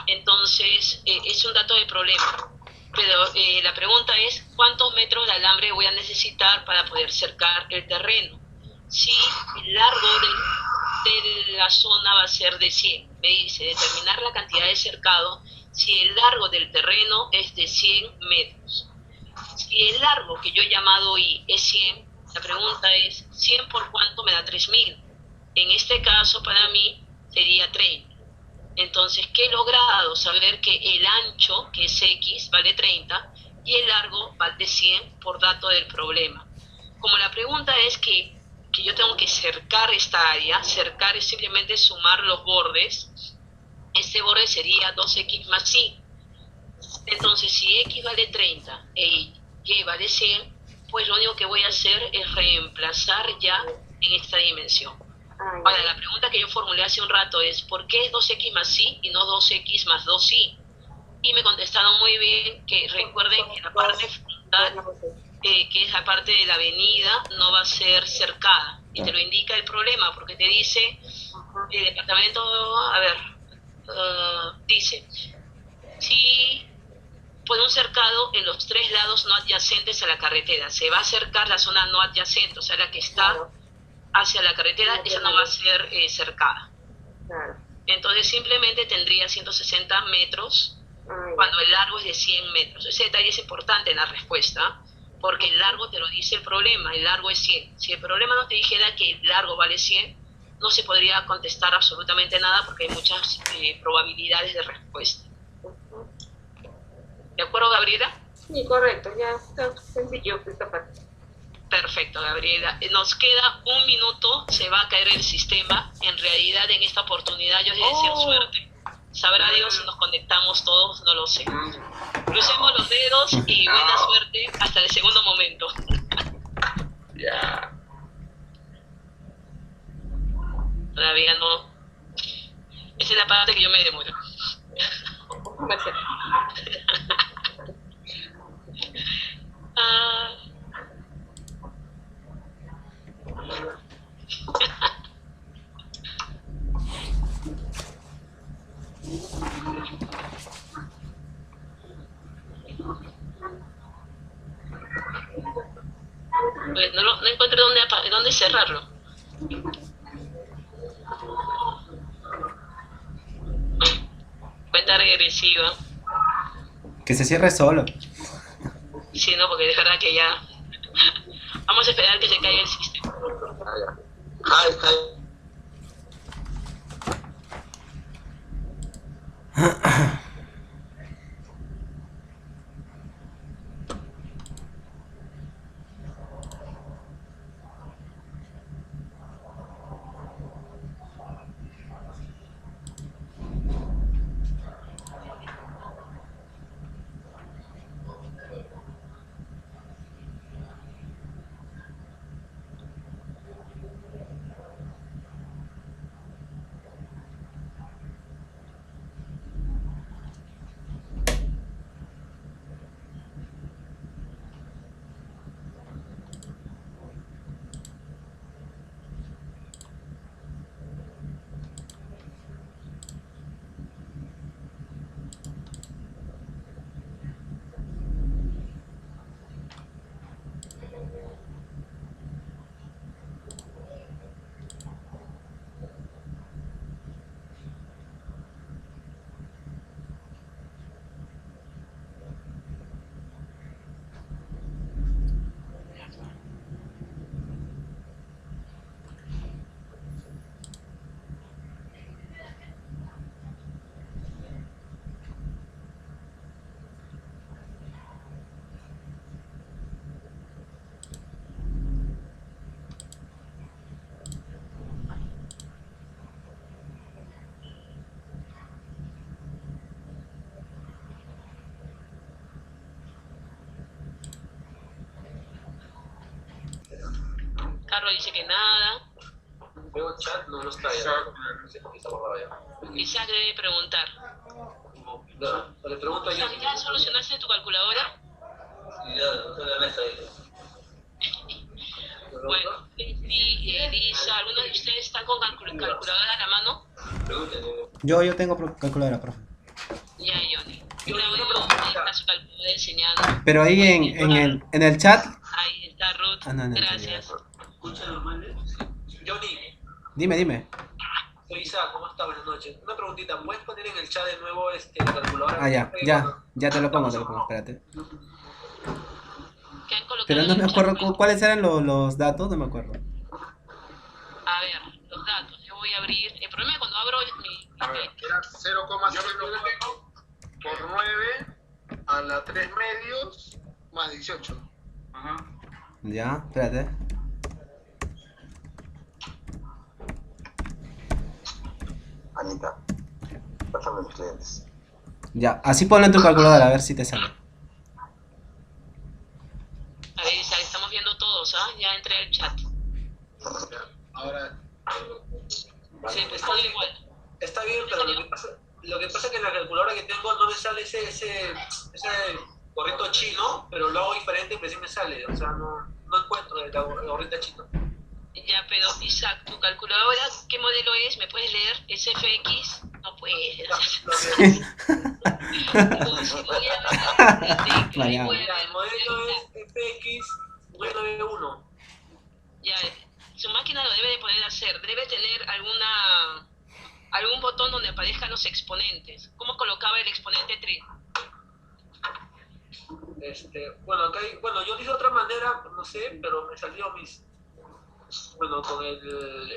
Entonces, es un dato de problema. Pero la pregunta es, ¿cuántos metros de alambre voy a necesitar para poder cercar el terreno? Si el largo de la zona va a ser de 100. Me dice, determinar la cantidad de cercado si el largo del terreno es de 100 metros. Si el largo que yo he llamado Y es 100, la pregunta es, ¿100 por cuánto me da 3000? En este caso, para mí, sería 30. Entonces, ¿qué he logrado? Saber que el ancho, que es X, vale 30, y el largo vale 100 por dato del problema. Como la pregunta es que yo tengo que cercar esta área, cercar es simplemente sumar los bordes, este borde sería 2X más Y. Entonces, si X vale 30 e Y vale 100, pues lo único que voy a hacer es reemplazar ya en esta dimensión. Ahora, la pregunta que yo formulé hace un rato es, ¿por qué es 2X más Y y no 2X más 2Y? Y me contestaron muy bien que recuerden que la parte frontal, que es la parte de la avenida, no va a ser cercada. Y te lo indica el problema, porque te dice, el departamento, a ver, dice, si pone un cercado en los 3 lados no adyacentes a la carretera, se va a acercar la zona no adyacente, o sea, la que está hacia la carretera, esa no va a ser cercada. Entonces simplemente tendría 160 metros cuando el largo es de 100 metros. Ese detalle es importante en la respuesta, porque el largo te lo dice el problema, el largo es 100. Si el problema no te dijera que el largo vale 100, no se podría contestar absolutamente nada porque hay muchas probabilidades de respuesta. ¿De acuerdo, Gabriela? Sí, correcto, ya está sencillo esta parte. Perfecto, Gabriela. Nos queda 1 minuto, se va a caer el sistema. En realidad, en esta oportunidad yo les deseo suerte. Sabrá Dios si nos conectamos todos, no lo sé. Crucemos los dedos y buena suerte hasta el segundo momento. Ya. Todavía no. Esa es la parte que yo me demoro. Pues no encuentro dónde cerrarlo. Cuenta regresiva. Que se cierre solo. Sí, no, porque de verdad que ya... Vamos a esperar que se caiga el sistema. Ah, ya. Hi, hi. Carlos dice que nada. Veo chat, no está ya. No sé por qué está borrado ya. Isaac debe preguntar. No, le pregunto a yo. Isaac, ¿ya solucionaste tu calculadora? Sí, ya, no está en la mesa ahí. Bueno, dice, ¿alguno de ustedes está con calculadora a la mano? Pregúntenle. Yo tengo calculadora, profe. Ya, Johnny. Claudio está su calculadora enseñando. Pero ahí en el chat... Ahí está Ruth. Ah, no, Gracias. ¿Escucha normal? Johnny, Dime. soy Isaac, ¿cómo estás? Buenas noches. Una preguntita, ¿puedes poner en el chat de nuevo la calculadora? Ah, ya te lo pongo, espérate. ¿Qué han colocado Pero no en me el acuerdo chat? cuáles eran los datos, no me acuerdo. A ver, los datos. Yo voy a abrir. El problema es cuando abro mi... A ver, era 0,0 por 9 a la 3 medios más 18. Ajá. Ya, espérate. Anita, pásame mis clientes. Ya, así ponlo en tu calculadora, a ver si te sale. A ver, Isaac, estamos viendo todos, ¿ah? Ya entré al chat. Ahora, Sí, está igual. Está bien, pero lo que pasa es que en la calculadora que tengo no me sale ese gorrito chino, pero lo hago diferente y pues sí me sale. O sea, no encuentro la gorrita chino. Ya, pero Isaac, tu calculadora, ¿qué modelo es? ¿Me puedes leer? ¿Es FX? No puedes. Vaya. Mira, el modelo es FX 991. Ya, su máquina lo debe de poder hacer. Debe tener algún botón donde aparezcan los exponentes. ¿Cómo colocaba el exponente 3? Bueno, acá yo lo hice de otra manera, no sé, pero me salió con el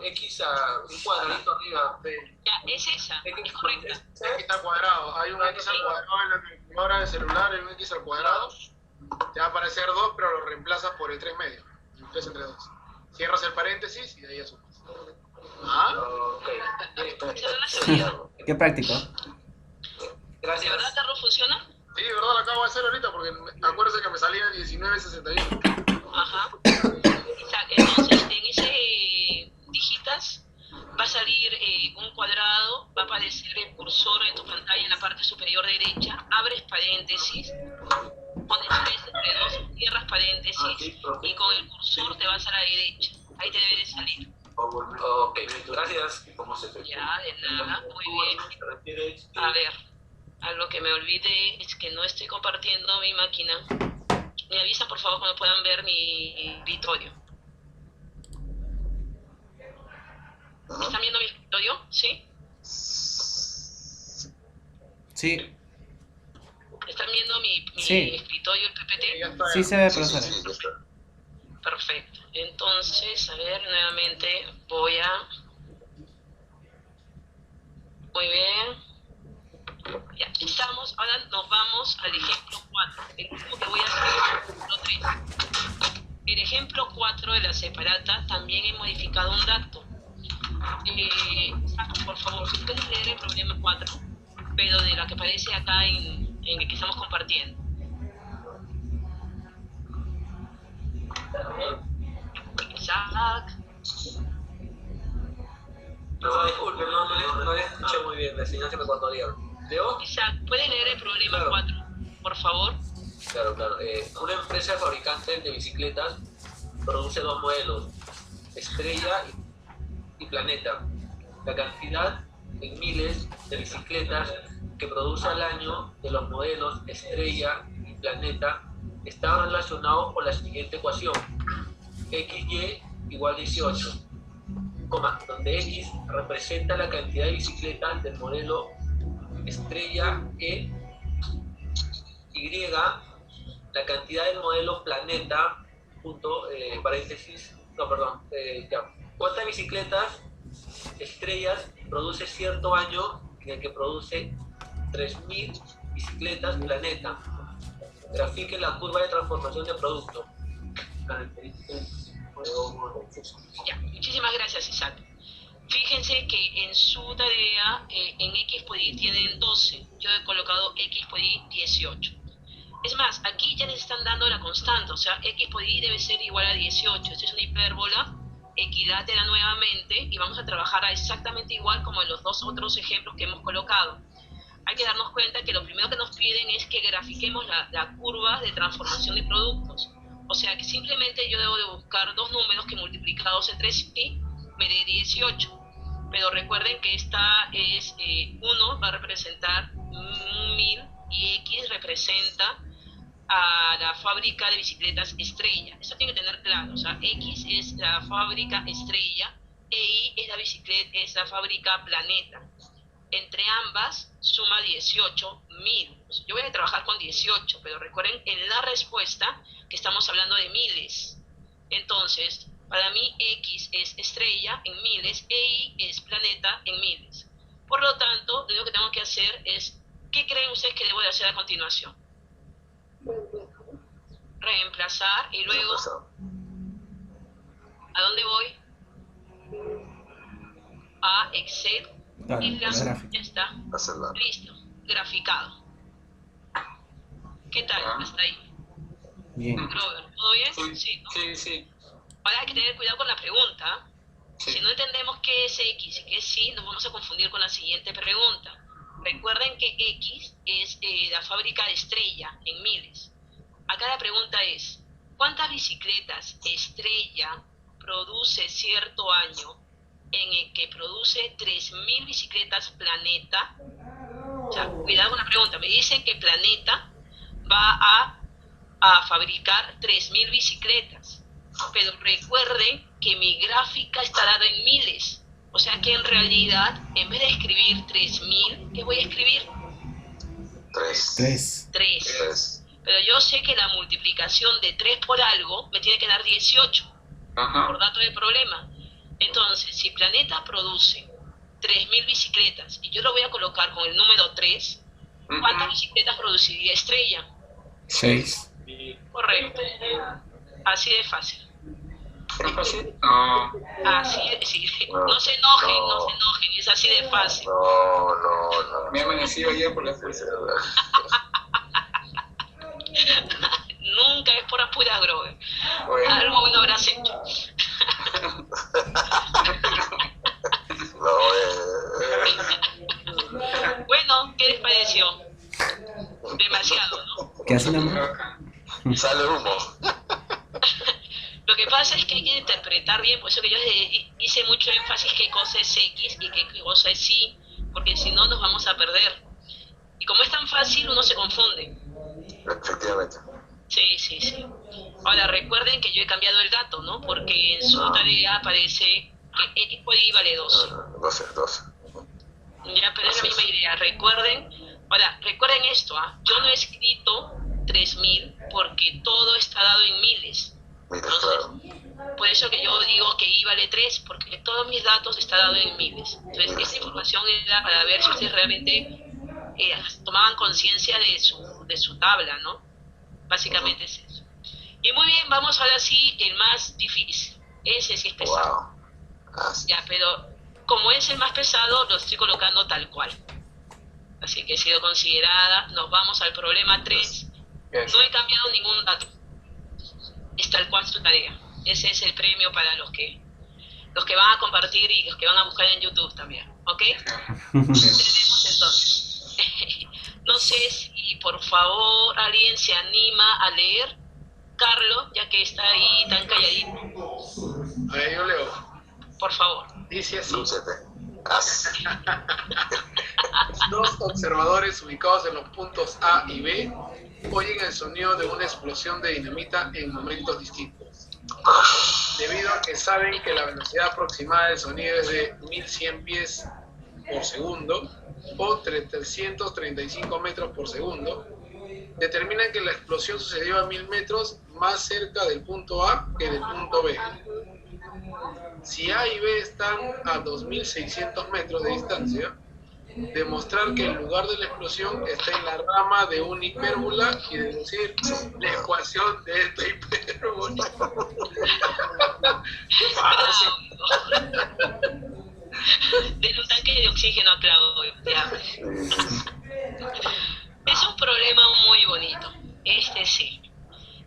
X a un cuadradito arriba. Ya, es esa, es correcta. X al cuadrado. Hay un X al cuadrado en la calculadora del celular, hay un X al cuadrado. Te va a aparecer 2, pero lo reemplazas por el 3 medio. El 3 entre 2. Cierras el paréntesis y de ahí ya sumas. ¿Ah? Ok. Esa no la sabía. Qué práctico. ¿De Gracias. verdad, Carlos, funciona? Sí, de verdad lo acabo de hacer ahorita porque acuérdense que me salía 19.61. Ajá. Entonces, en ese digitas va a salir un cuadrado, va a aparecer el cursor en tu pantalla en la parte superior derecha, abres paréntesis, pones 3 entre 2, cierras paréntesis y con el cursor te vas a la derecha. Ahí te debe de salir. Ok, gracias. Ya, de nada, muy bien. A ver, algo que me olvidé es que no estoy compartiendo mi máquina. Me avisa por favor cuando puedan ver mi escritorio. ¿Están viendo mi escritorio? ¿Sí? Sí. ¿Están viendo mi Sí. escritorio, el PPT? Ya está. Sí se ve, Sí, sí, profesora. sí, ya está. Perfecto. Entonces, a ver, nuevamente voy a... Muy bien. Ya, estamos. Ahora nos vamos al ejemplo 4. El último que voy a hacer es el ejemplo 3. El ejemplo 4 de la separata también he modificado un dato. Saco, por favor, si puedes leer el problema 4, pero de la que aparece acá en el que estamos compartiendo. Isaac. No, disculpe, no le escuché muy bien, la señal se me cortó, ¿Leo? Isaac, ¿puedes leer el problema Claro. 4, por favor? Claro. Una empresa fabricante de bicicletas produce dos modelos, Estrella y Planeta. La cantidad en miles de bicicletas que produce al año de los modelos Estrella y Planeta está relacionado con la siguiente ecuación: XY igual 18, donde X representa la cantidad de bicicletas del modelo Estrella Y la cantidad del modelo Planeta, ¿cuántas bicicletas Estrellas produce cierto año en el que produce 3.000 bicicletas Planeta? Grafique la curva de transformación de producto. Ya, muchísimas gracias, Isaac. Fíjense que en su tarea, en X por Y tienen 12. Yo he colocado X por Y 18. Es más, aquí ya les están dando la constante, o sea, X por Y debe ser igual a 18. Esta es una hipérbola equilátera nuevamente y vamos a trabajar exactamente igual como en los dos otros ejemplos que hemos colocado. Hay que darnos cuenta que lo primero que nos piden es que grafiquemos la curva de transformación de productos. O sea que simplemente yo debo de buscar dos números que multiplicados entre sí me dé 18. Pero recuerden que esta es 1 va a representar 1000 y X representa a la fábrica de bicicletas Estrella. Esto tiene que tener claro. O sea, X es la fábrica Estrella e Y es la fábrica Planeta. Entre ambas suma 18.000. Yo voy a trabajar con 18, pero recuerden en la respuesta que estamos hablando de miles. Entonces, para mí X es Estrella en miles e Y es Planeta en miles. Por lo tanto, lo único que tengo que hacer es, ¿qué creen ustedes que debo de hacer a continuación? Reemplazar y luego, ¿a dónde voy? A Excel. Claro, Y la gráfica. ya está. Hacerla. Listo. Graficado. ¿Qué tal? Hasta ahí. Bien. Grover, ¿todo bien? Sí, ¿no? Sí. Ahora hay que tener cuidado con la pregunta. Sí. Si no entendemos qué es X y qué es Y, nos vamos a confundir con la siguiente pregunta. Recuerden que X es la fábrica de Estrella en miles. Acá la pregunta es, ¿cuántas bicicletas Estrella produce cierto año en el que produce 3.000 bicicletas Planeta? O sea, cuidado con la pregunta. Me dicen que Planeta va a fabricar 3.000 bicicletas. Pero recuerden que mi gráfica está dada en miles. O sea que en realidad, en vez de escribir 3.000, ¿qué voy a escribir? 3. 3. Pero yo sé que la multiplicación de 3 por algo me tiene que dar 18, Ajá. por dato de problema. Entonces, si Planeta produce 3.000 bicicletas y yo lo voy a colocar con el número 3, ¿cuántas bicicletas produciría Estrella? 6. Correcto. Así de fácil. ¿Es fácil? No. Así de, sí. No se enojen, es así de fácil. No. Me he amanecido ayer por la fuerza. Nunca es por apura, Grover. Bueno. Algo bueno habrás hecho. Bueno, ¿qué les pareció? Demasiado, ¿no? ¿Qué así nomás? Sale humo. Lo que pasa es que hay que interpretar bien, por eso que yo hice mucho énfasis qué cosa es X y qué cosa es Y, porque si no nos vamos a perder. Y como es tan fácil, uno se confunde. Efectivamente. Sí. Ahora, recuerden que yo he cambiado el dato, ¿no? Porque en su tarea aparece que X por Y vale 12. 12. Ya, pero es la misma idea. Recuerden esto, yo no he escrito 3000 porque todo está dado en miles. Mira, Entonces, claro. por eso que yo digo que I vale 3, porque todos mis datos están dados en miles. Entonces, esta información era para ver si ustedes realmente tomaban conciencia de su tabla, ¿no? Básicamente es eso. Y muy bien, vamos ahora sí, el más difícil. Ese sí es pesado. Wow. Ya, pero como es el más pesado, lo estoy colocando tal cual. Así que he sido considerada. Nos vamos al problema 3. No he cambiado ningún dato. Es tal cual su tarea. Ese es el premio para los que van a compartir y los que van a buscar en YouTube también. ¿Ok? Tenemos entonces. No sé si por favor alguien se anima a leer. Carlos, ya que está ahí tan calladito. A ver, yo leo. Por favor. Dice así. Lúcete. Dos observadores ubicados en los puntos A y B oyen el sonido de una explosión de dinamita en momentos distintos. Debido a que saben que la velocidad aproximada del sonido es de 1100 pies por segundo o 335 metros por segundo, determinan que la explosión sucedió a 1000 metros más cerca del punto A que del punto B. Si A y B están a 2600 metros de distancia, demostrar que el lugar de la explosión está en la rama de una hipérbola y deducir la ecuación de esta hipérbola. ¿Qué pasa? Denle un tanque de oxígeno a Claudio. Ya. Es un problema muy bonito. Este sí.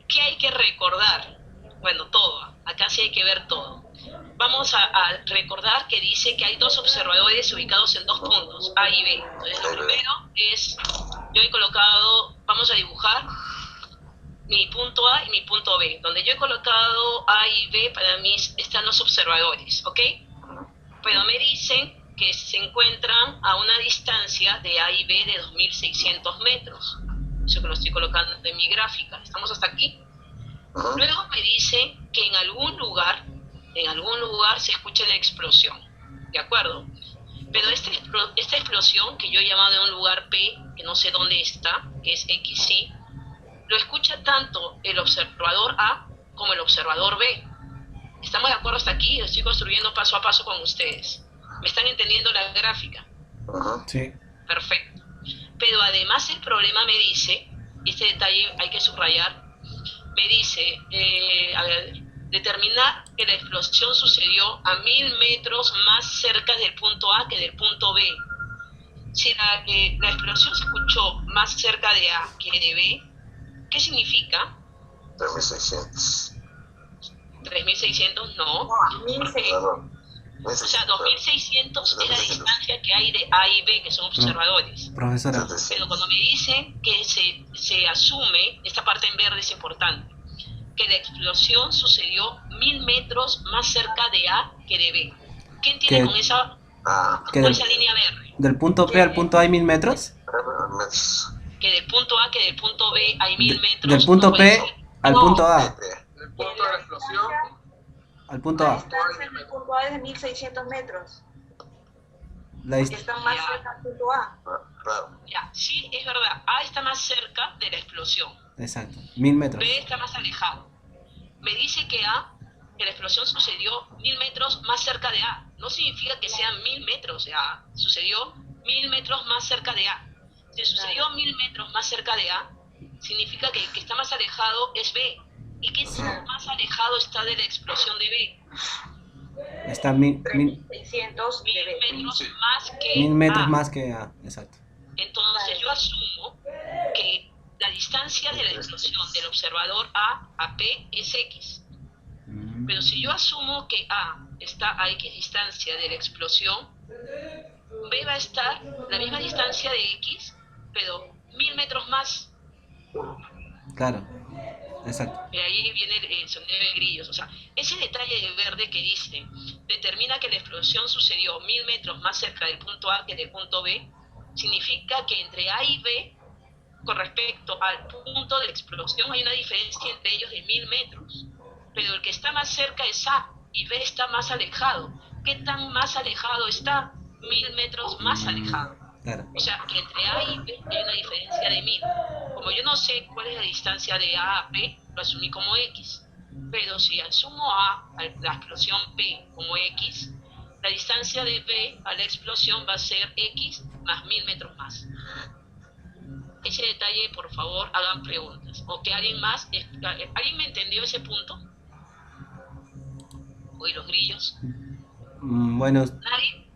¿Qué hay que recordar? Bueno, todo. Acá sí hay que ver todo. Vamos a recordar que dice que hay dos observadores ubicados en dos puntos, A y B. Entonces, lo primero es, yo he colocado, vamos a dibujar mi punto A y mi punto B. Donde yo he colocado A y B, para mí están los observadores, ¿ok? Pero me dicen que se encuentran a una distancia de A y B de 2600 metros. Eso que lo estoy colocando en mi gráfica. ¿Estamos hasta aquí? Luego me dicen que en algún lugar se escucha la explosión, ¿de acuerdo? Pero esta explosión, que yo he llamado de un lugar P, que no sé dónde está, que es XY, lo escucha tanto el observador A como el observador B. ¿Estamos de acuerdo hasta aquí? Lo estoy construyendo paso a paso con ustedes. ¿Me están entendiendo la gráfica? Sí. Perfecto. Pero además el problema me dice, y este detalle hay que subrayar, me dice, determinar que la explosión sucedió a 1000 metros más cerca del punto A que del punto B. Si la explosión se escuchó más cerca de A que de B, ¿qué significa? 3600. 3600 no. No, 1600. O sea, 2600 es la distancia que hay de A y B, que son observadores. Profesora. Pero cuando me dicen que se asume, esta parte en verde es importante, que la explosión sucedió 1000 metros más cerca de A que de B. ¿Qué entiende con esa línea verde? ¿Del punto P al punto A hay 1000 metros? Que del punto A que del punto B hay 1000 metros. Del punto no puede P ser. al No, punto A. El punto de la explosión. Al punto La A. distancia del punto A es de 1600 metros. La Porque dist- está más cerca del punto A. Claro. Ya, sí, es verdad. A está más cerca de la explosión. Exacto. 1000 metros. B está más alejado. Me dice que que la explosión sucedió 1000 metros más cerca de A. No significa que sean 1000 metros de A. Sucedió 1000 metros más cerca de A. Si sucedió 1000 metros más cerca de A, significa que el que está más alejado es B. ¿Y qué tan más alejado está de la explosión de B? Está 1000 3600 de 1000 B. metros más que 1000 metros A. más que A. Exacto. Entonces yo asumo que la distancia de la explosión del observador A P es X. Pero si yo asumo que A está a X distancia de la explosión, B va a estar la misma distancia de X, pero 1000 metros más. Claro. Exacto. Y ahí viene el sonido de grillos. O sea, ese detalle de verde que dice, determina que la explosión sucedió 1000 metros más cerca del punto A que del punto B, significa que entre A y B, con respecto al punto de la explosión, hay una diferencia entre ellos de 1000 metros. Pero el que está más cerca es A y B está más alejado. ¿Qué tan más alejado está? 1000 metros más alejado. Claro. O sea, que entre A y B hay una diferencia de 1000. Como yo no sé cuál es la distancia de A a P, lo asumí como X. Pero si asumo la explosión P como X, la distancia de B a la explosión va a ser X más 1000 metros más. Ese detalle, por favor, hagan preguntas. O que alguien más... ¿Alguien me entendió ese punto? Uy, los grillos. Bueno, ¿Nadie?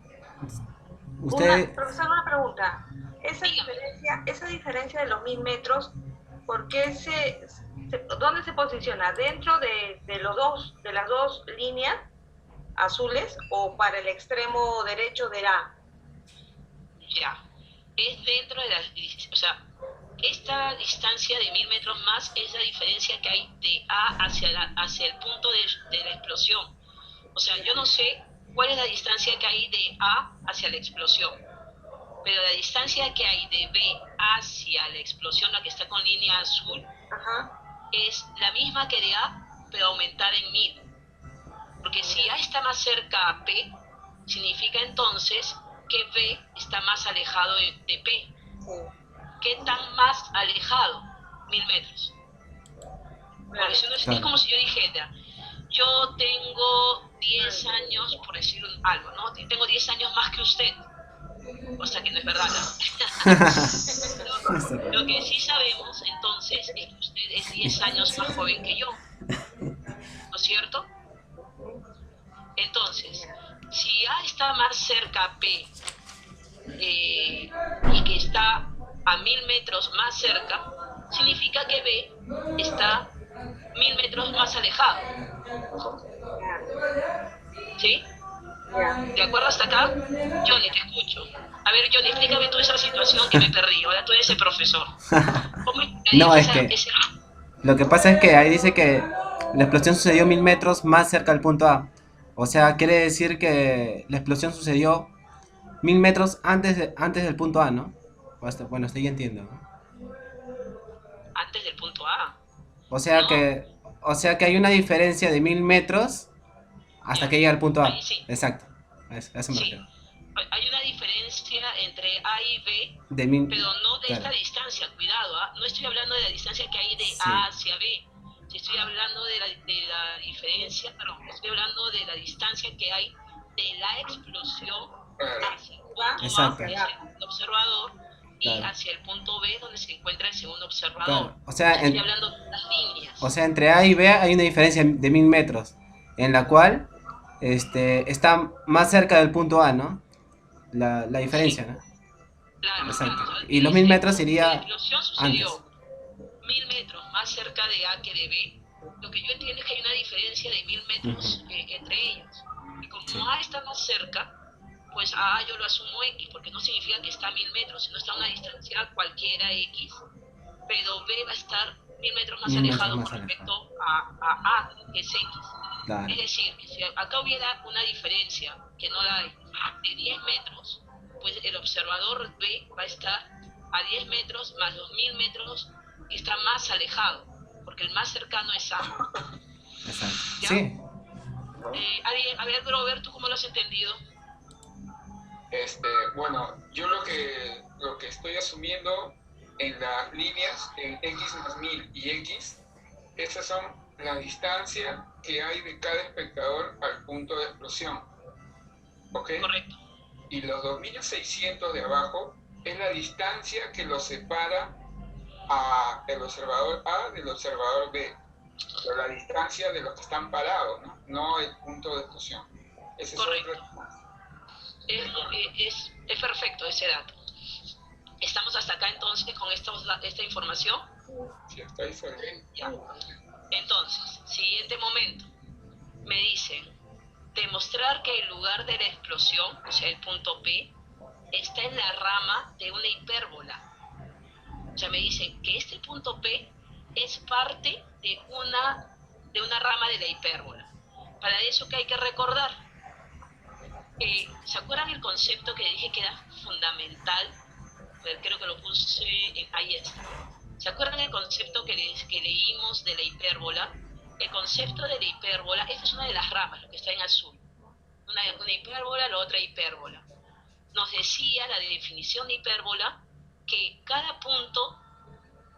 usted... Profesor, una pregunta. Dígame. Esa diferencia de los 1000 metros, ¿por qué dónde se posiciona? ¿Dentro de las dos líneas azules o para el extremo derecho de A? Ya. Es dentro de la... O sea, esta distancia de 1000 metros más es la diferencia que hay de A hacia el punto de la explosión. O sea, yo no sé cuál es la distancia que hay de A hacia la explosión, pero la distancia que hay de B hacia la explosión, la que está con línea azul, Ajá. es la misma que de A, pero aumentada en 1000. Porque si A está más cerca a P, significa entonces que B está más alejado de P. ¿Qué tan más alejado? 1000 metros. Porque si no, es como si yo dijera, yo tengo 10 años, por decir algo, ¿no? Tengo 10 años más que usted. O sea que no es verdad, ¿no? Lo que sí sabemos entonces es que usted es 10 años más joven que yo, ¿no es cierto? Entonces, si A está más cerca a P y que está a 1000 metros más cerca, significa que B está 1000 metros más alejado. ¿Sí? ¿De acuerdo hasta acá? Johnny, te escucho. A ver, Johnny, explícame tú esa situación que me perdí. Ahora tú eres el profesor. No, es que lo que pasa es que ahí dice que la explosión sucedió 1000 metros más cerca del punto A. O sea, quiere decir que la explosión sucedió 1000 metros antes del punto A, ¿no? Bueno, hasta ahí entiendo, ¿no? Antes del punto A. O sea No. que hay una diferencia de 1000 metros hasta que llega al punto A. Ahí sí. Exacto. A eso me Sí. refiero. Hay una diferencia entre A y B, De 1000, pero no de claro. esta distancia, cuidado, ¿ah? No estoy hablando de la distancia que hay de Sí. A hacia B. Estoy hablando de la diferencia, perdón, estoy hablando de la distancia que hay de la explosión hacia el punto A, Exacto. que es el observador, y Claro. hacia el punto B, donde se encuentra el segundo observador. Claro. O sea, Estoy hablando de las líneas. O sea, entre A y B hay una diferencia de 1000 metros, en la cual está más cerca del punto A, ¿no? La diferencia, ¿no? Claro, Exacto. claro. Y los 1000 metros La sería explosión sucedió 1000 metros más cerca de A que de B. Lo que yo entiendo es que hay una diferencia de 1000 metros entre ellos. Y como A está más cerca, pues a A yo lo asumo X, porque no significa que está a 1000 metros, sino está a una distancia cualquiera X, pero B va a estar 1000 metros más 1000 metros alejado más con alejado. respecto a A, que es X. Claro. Es decir, que si acá hubiera una diferencia que no la hay de 10 metros, pues el observador B va a estar a 10 metros más los 1000 metros que está más alejado, porque el más cercano es A. Exacto. ¿Ya? Sí. A ver, Grover, ¿tú cómo lo has entendido? Bueno, yo lo que estoy asumiendo en las líneas, en X más 1000 y X, esas son la distancia que hay de cada espectador al punto de explosión. ¿Ok? Correcto. Y los 2600 de abajo es la distancia que los separa el observador A del observador B. Pero la distancia de los que están parados, no el punto de explosión. Ese Correcto. es otro. Es perfecto ese dato. ¿Estamos hasta acá entonces con esta información? Sí, está diferente. Ya. Entonces, siguiente momento. Me dicen, demostrar que el lugar de la explosión, o sea, el punto P, está en la rama de una hipérbola. O sea, me dicen que este punto P es parte de una rama de la hipérbola. Para eso, ¿qué hay que recordar? ¿Se acuerdan el concepto que dije que era fundamental? Creo que lo puse ahí está. ¿Se acuerdan el concepto que leímos de la hipérbola? El concepto de la hipérbola, esta es una de las ramas, lo que está en azul. Una hipérbola, la otra hipérbola. Nos decía la definición de hipérbola que cada punto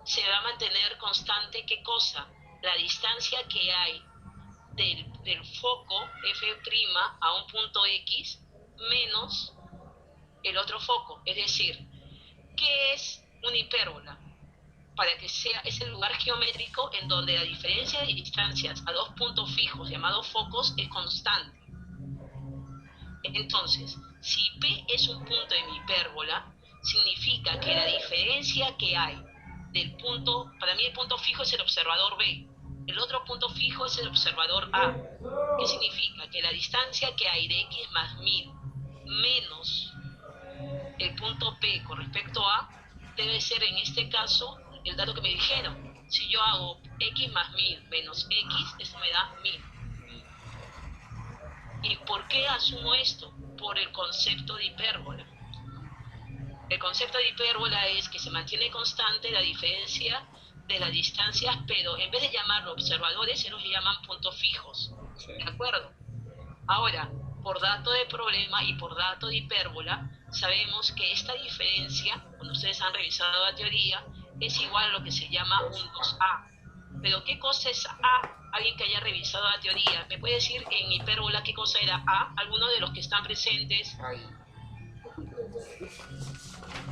se va mantener constante, ¿qué cosa? La distancia que hay del foco F' a un punto X menos el otro foco. Es decir, ¿qué es una hipérbola? Para que sea, es el lugar geométrico en donde la diferencia de distancias a dos puntos fijos llamados focos es constante. Entonces, si P es un punto de mi hipérbola, significa que la diferencia que hay del punto, para mí el punto fijo es el observador B, el otro punto fijo es el observador A. ¿Qué significa? Que la distancia que hay de X más 1000 menos el punto P con respecto a debe ser en este caso el dato que me dijeron. Si yo hago X más 1000 menos X, eso me da 1000. ¿Y por qué asumo esto? Por el concepto de hipérbola. El concepto de hipérbola es que se mantiene constante la diferencia de las distancias, pero en vez de llamarlo observadores, se los llaman puntos fijos. ¿De acuerdo? Ahora, por dato de problema y por dato de hipérbola, sabemos que esta diferencia, cuando ustedes han revisado la teoría, es igual a lo que se llama un 2A. Pero ¿qué cosa es A? Alguien que haya revisado la teoría, ¿me puede decir en hipérbola qué cosa era A? ¿Alguno de los que están presentes?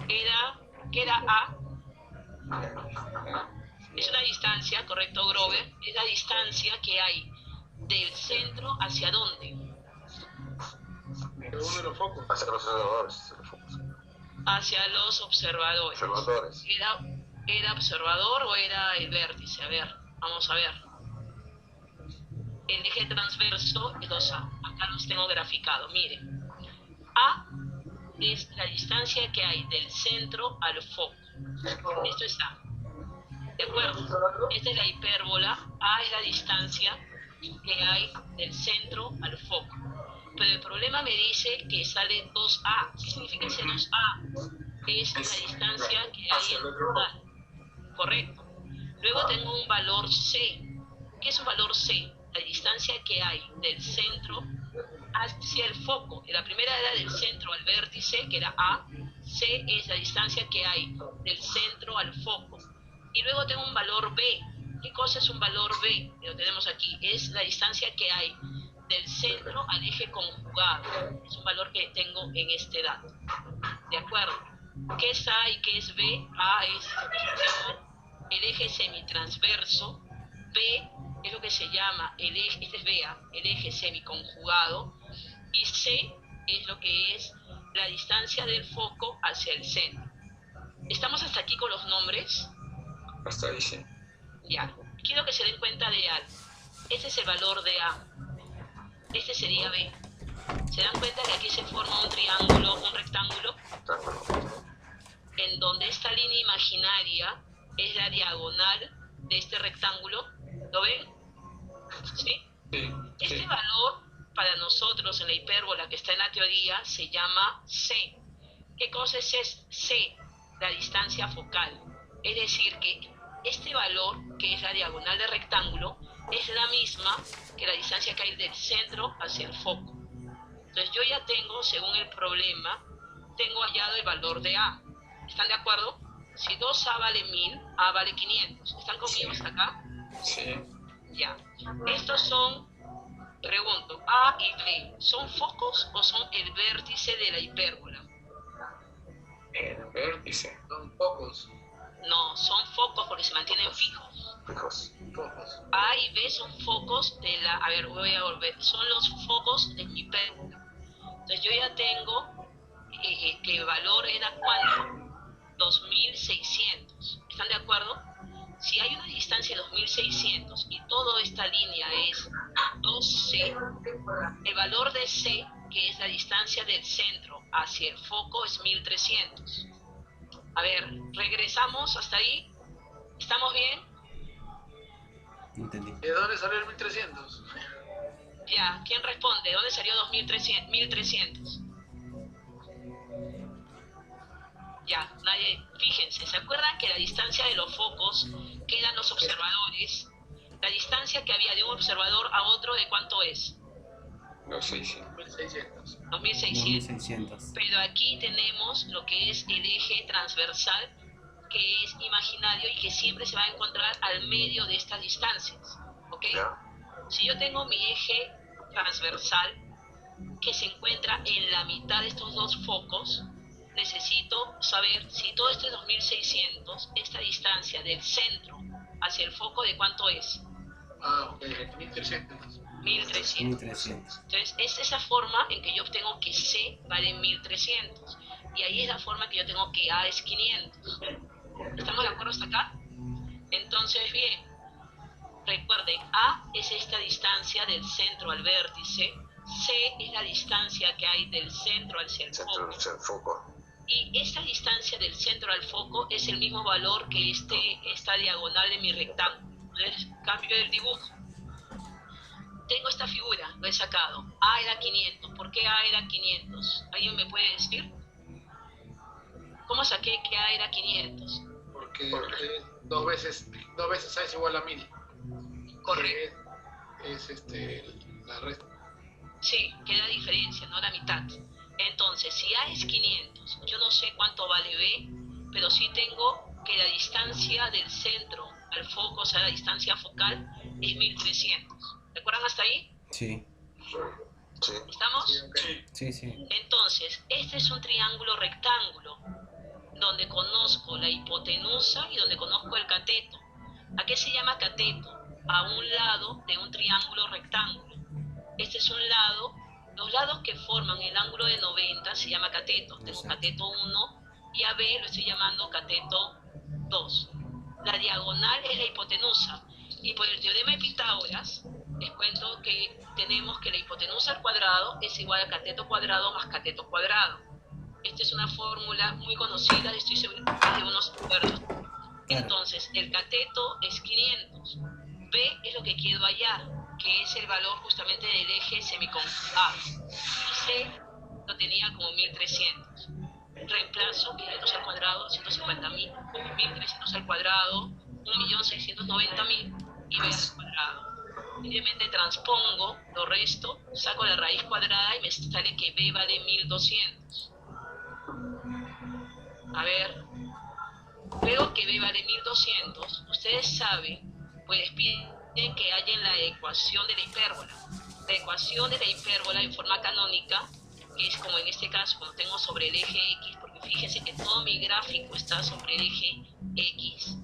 ¿Qué era A? Es una distancia, correcto, Grover, es la distancia que hay del centro hacia dónde. De uno de los focos. Hacia los observadores. Hacia los observadores. ¿Era observador o era el vértice? A ver, vamos a ver. El eje transverso es 2A. Acá los tengo graficado. Miren. A es la distancia que hay del centro al foco. Esto es A. ¿De acuerdo? Esta es la hipérbola. A es la distancia que hay del centro al foco. Pero el problema me dice que sale 2A. ¿Qué significa ese 2A? Es la distancia que hay en total. Correcto. Luego tengo un valor C. ¿Qué es un valor C? La distancia que hay del centro hacia el foco. La primera era del centro al vértice, que era A. C es la distancia que hay del centro al foco. Y luego tengo un valor B. ¿Qué cosa es un valor B? Lo tenemos aquí. Es la distancia que hay del centro al eje conjugado. Es un valor que tengo en este dato. ¿De acuerdo? ¿Qué es A y qué es B? A es lo que se llama el eje semitransverso. B es lo que se llama el eje, este es BA, el eje semiconjugado. Y C es lo que es la distancia del foco hacia el centro. ¿Estamos hasta aquí con los nombres? Hasta ahí sí. Ya. Quiero que se den cuenta de algo. Este es el valor de A. Este sería B. ¿Se dan cuenta que aquí se forma un triángulo, un rectángulo? En donde esta línea imaginaria es la diagonal de este rectángulo. ¿Lo ven? ¿Sí? Este valor para nosotros en la hipérbola que está en la teoría se llama C. ¿Qué cosa es C? La distancia focal. Es decir, que este valor, que es la diagonal del rectángulo, es la misma que la distancia que hay del centro hacia el foco. Entonces yo ya tengo, según el problema, tengo hallado el valor de A. ¿Están de acuerdo? Si 2A vale 1000, A vale 500. ¿Están conmigo hasta acá? Sí. Ya. Estos son, pregunto, A y B, ¿son focos o son el vértice de la hipérbola? El vértice. Son focos. No, son focos porque se mantienen fijos. Fijos. Focos. A y B son focos de la... A ver, voy a volver. Son los focos de mi hipérbola. Entonces yo ya tengo que el valor era ¿cuánto? 2600. ¿Están de acuerdo? Si hay una distancia de 2600 y toda esta línea es 2C, el valor de C, que es la distancia del centro hacia el foco, es 1300. A ver, regresamos hasta ahí. ¿Estamos bien? Entendí. ¿De dónde salió el 1300? Ya, ¿quién responde? ¿Dónde salió 2300? 1300. Ya, nadie, fíjense, ¿se acuerdan que la distancia de los focos, que eran los observadores, la distancia que había de un observador a otro, ¿de cuánto es? Los 600. 1600. 2600. 2600. Pero aquí tenemos lo que es el eje transversal, que es imaginario y que siempre se va a encontrar al medio de estas distancias, ¿ok? Si yo tengo mi eje transversal que se encuentra en la mitad de estos dos focos, necesito saber si todo este 2600, esta distancia del centro hacia el foco, ¿de cuánto es? Ok, 1300. 1300. Entonces, es esa forma en que yo obtengo que C vale 1300. Y ahí es la forma que yo tengo que A es 500. ¿Estamos de acuerdo hasta acá? Entonces, bien, recuerden, A es esta distancia del centro al vértice, C es la distancia que hay del centro hacia el foco. Y esta distancia del centro al foco es el mismo valor que esta diagonal de mi rectángulo. Entonces, cambio el dibujo. Tengo esta figura, lo he sacado. A era 500. ¿Por qué A era 500? ¿Alguien me puede decir? ¿Cómo saqué que A era 500? Porque dos veces A es igual a 1000. Correcto. Es la resta. Sí, queda diferencia, no la mitad. Entonces, si A es 500, yo no sé cuánto vale B, pero sí tengo que la distancia del centro al foco, o sea, la distancia focal, es 1300. ¿Recuerdan hasta ahí? Sí. ¿Estamos? Sí, sí. Entonces, este es un triángulo rectángulo, donde conozco la hipotenusa y donde conozco el cateto. ¿A qué se llama cateto? A un lado de un triángulo rectángulo. Este es un lado. Los lados que forman el ángulo de 90 se llama cateto. Tengo cateto 1 y a B lo estoy llamando cateto 2. La diagonal es la hipotenusa. Y por el teorema de Pitágoras, les cuento que tenemos que la hipotenusa al cuadrado es igual a cateto cuadrado más cateto cuadrado. Esta es una fórmula muy conocida, estoy seguro de unos expertos. Entonces, el cateto es 500. B es lo que quiero hallar, que es el valor justamente del eje semiconjugado. C lo tenía como 1300. Reemplazo 500 al cuadrado, 150.000, 1300 al cuadrado, 1.690.000 y B al cuadrado. Simplemente transpongo, lo resto, saco la raíz cuadrada y me sale que B vale 1200. A ver, luego que B vale 1200, ustedes saben, pues piden que hallen la ecuación de la hipérbola. La ecuación de la hipérbola en forma canónica, que es como en este caso, cuando tengo sobre el eje X, porque fíjense que todo mi gráfico está sobre el eje X.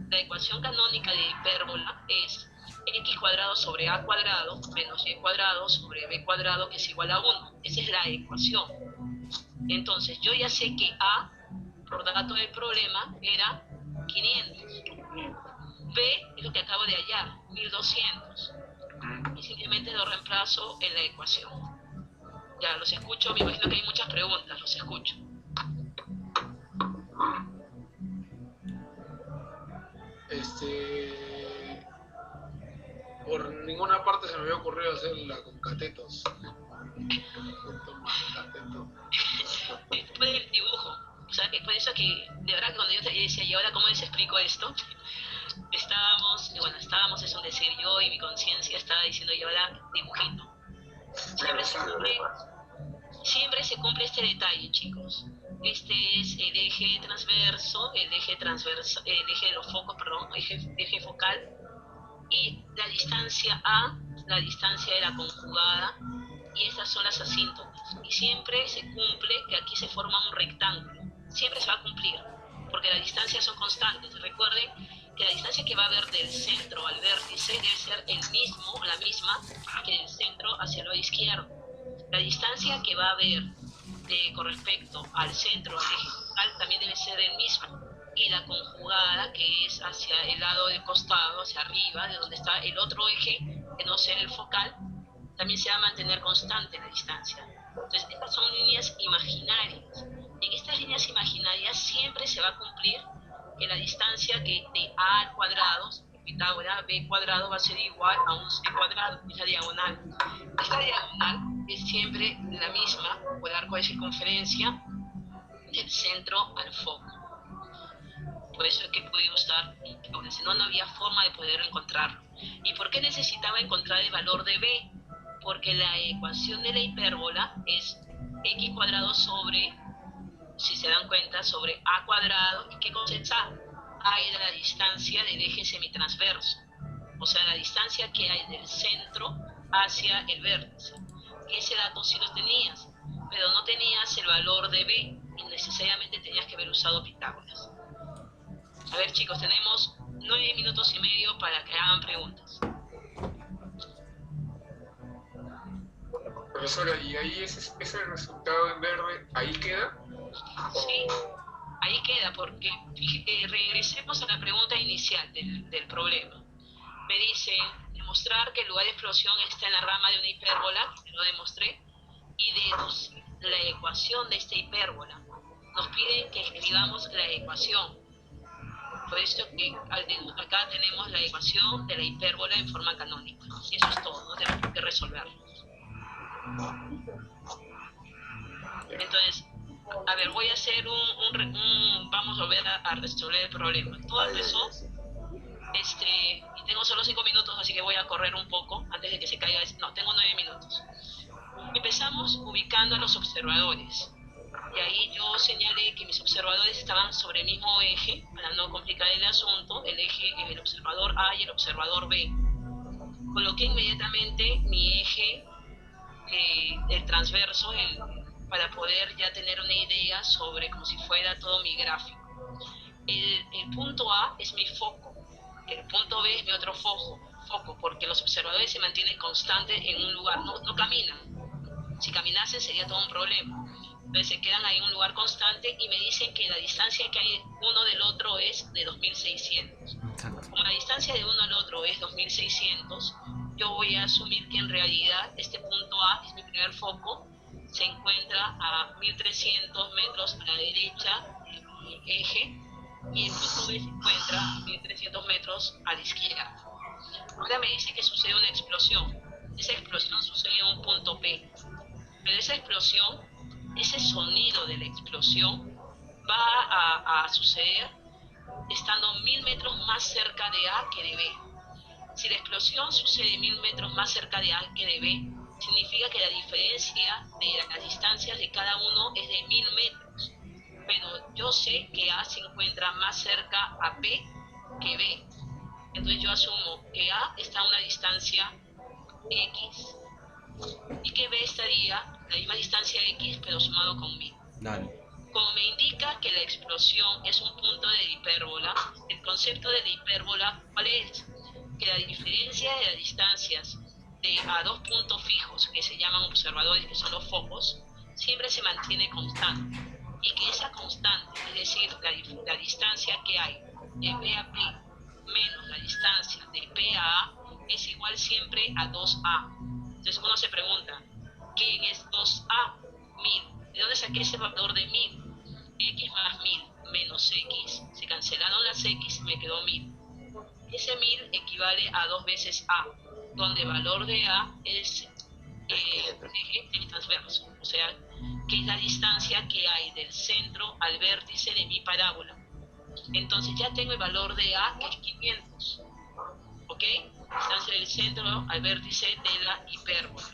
La ecuación canónica de hipérbola es X cuadrado sobre A cuadrado menos Y cuadrado sobre B cuadrado, que es igual a 1. Esa es la ecuación. Entonces, yo ya sé que A, por dato del problema, era 500. B es lo que acabo de hallar, 1200. Y simplemente lo reemplazo en la ecuación. Ya, los escucho, me imagino que hay muchas preguntas, los escucho. Por ninguna parte se me había ocurrido hacerla con catetos. Después del dibujo, o sea, es por eso que, de verdad, cuando yo te decía, ¿y ahora cómo les explico esto? Estábamos, es un decir, yo y mi conciencia estaba diciendo, y ahora dibujito. Siempre se cumple este detalle, chicos. Este es el eje transverso, el eje de los focos, perdón, eje focal, y la distancia A, la distancia de la conjugada, y estas son las asíntotas. Y siempre se cumple que aquí se forma un rectángulo. Siempre se va a cumplir, porque las distancias son constantes. Recuerden que la distancia que va a haber del centro al vértice debe ser la misma que del centro hacia el lado izquierdo. La distancia que va a haber con respecto al centro, al eje focal, también debe ser el mismo. Y la conjugada, que es hacia el lado del costado, hacia arriba, de donde está el otro eje, que no sea el focal, también se va a mantener constante la distancia. Entonces, estas son líneas imaginarias. En estas líneas imaginarias siempre se va a cumplir que la distancia que de A al cuadrado, Pitágoras, B cuadrado va a ser igual a un C cuadrado, es la diagonal. Esta diagonal es siempre la misma, o el arco de circunferencia, del centro al foco. Por eso es que pude usar, porque si no, no había forma de poder encontrarlo. ¿Y por qué necesitaba encontrar el valor de B? Porque la ecuación de la hipérbola es X cuadrado sobre si se dan cuenta, sobre a cuadrado. ¿Y qué cosa es a? A es la distancia del eje semitransverso, o sea, la distancia que hay del centro hacia el vértice. Ese dato sí lo tenías, pero no tenías el valor de b y necesariamente tenías que haber usado Pitágoras. A ver, chicos, tenemos 9 minutos y medio para que hagan preguntas. Profesora, ¿y ahí ese resultado en verde, ahí queda? Sí, ahí queda, porque regresemos a la pregunta inicial del problema. Me dice demostrar que el lugar de explosión está en la rama de una hipérbola, que lo demostré, y deducir la ecuación de esta hipérbola. Nos piden que escribamos la ecuación. Por eso que acá tenemos la ecuación de la hipérbola en forma canónica. Y eso es todo, no tenemos que resolverlo. Entonces, a ver, voy a hacer vamos a volver a resolver el problema. Todo empezó, y tengo solo 5 minutos, así que voy a correr un poco antes de que se caiga. No, tengo 9 minutos. Empezamos ubicando a los observadores. Y ahí yo señalé que mis observadores estaban sobre el mismo eje, para no complicar el asunto, el eje, el observador A y el observador B. Coloqué inmediatamente mi eje, el transverso, para poder ya tener una idea sobre como si fuera todo mi gráfico. El punto A es mi foco, el punto B es mi otro foco, porque los observadores se mantienen constantes en un lugar, no caminan. Si caminasen sería todo un problema. Entonces se quedan ahí en un lugar constante y me dicen que la distancia que hay uno del otro es de 2600. Como la distancia de uno al otro es 2600, yo voy a asumir que en realidad este punto A, que es mi primer foco, se encuentra a 1300 metros a la derecha del eje y el punto B se encuentra a 1300 metros a la izquierda. Ahora me dice que sucede una explosión. Esa explosión sucede en un punto P. Pero esa explosión, ese sonido de la explosión va a suceder estando 1000 metros más cerca de A que de B. Si la explosión sucede 1000 metros más cerca de A que de B, significa que la diferencia de las distancias de cada uno es de 1000 metros. Pero yo sé que A se encuentra más cerca a P que B. Entonces yo asumo que A está a una distancia X y que B estaría a la misma distancia X pero sumado con 1000. Dale. Como me indica que la explosión es un punto de la hipérbola, el concepto de la hipérbola, ¿cuál es? Que la diferencia de las distancias a dos puntos fijos, que se llaman observadores, que son los focos, siempre se mantiene constante. Y que esa constante, es decir, la distancia que hay de P a P menos la distancia de P a A, es igual siempre a 2A. Entonces uno se pregunta, ¿quién es 2A? 1000. ¿De dónde saqué ese valor de 1000? X más 1000 menos X. Se cancelaron las X y me quedó 1000. Ese 1000 equivale a 2 veces A, donde el valor de A es el eje semitransverso, o sea, que es la distancia que hay del centro al vértice de mi parábola. Entonces ya tengo el valor de A, que es 500. ¿Ok? Distancia del centro al vértice de la hipérbola.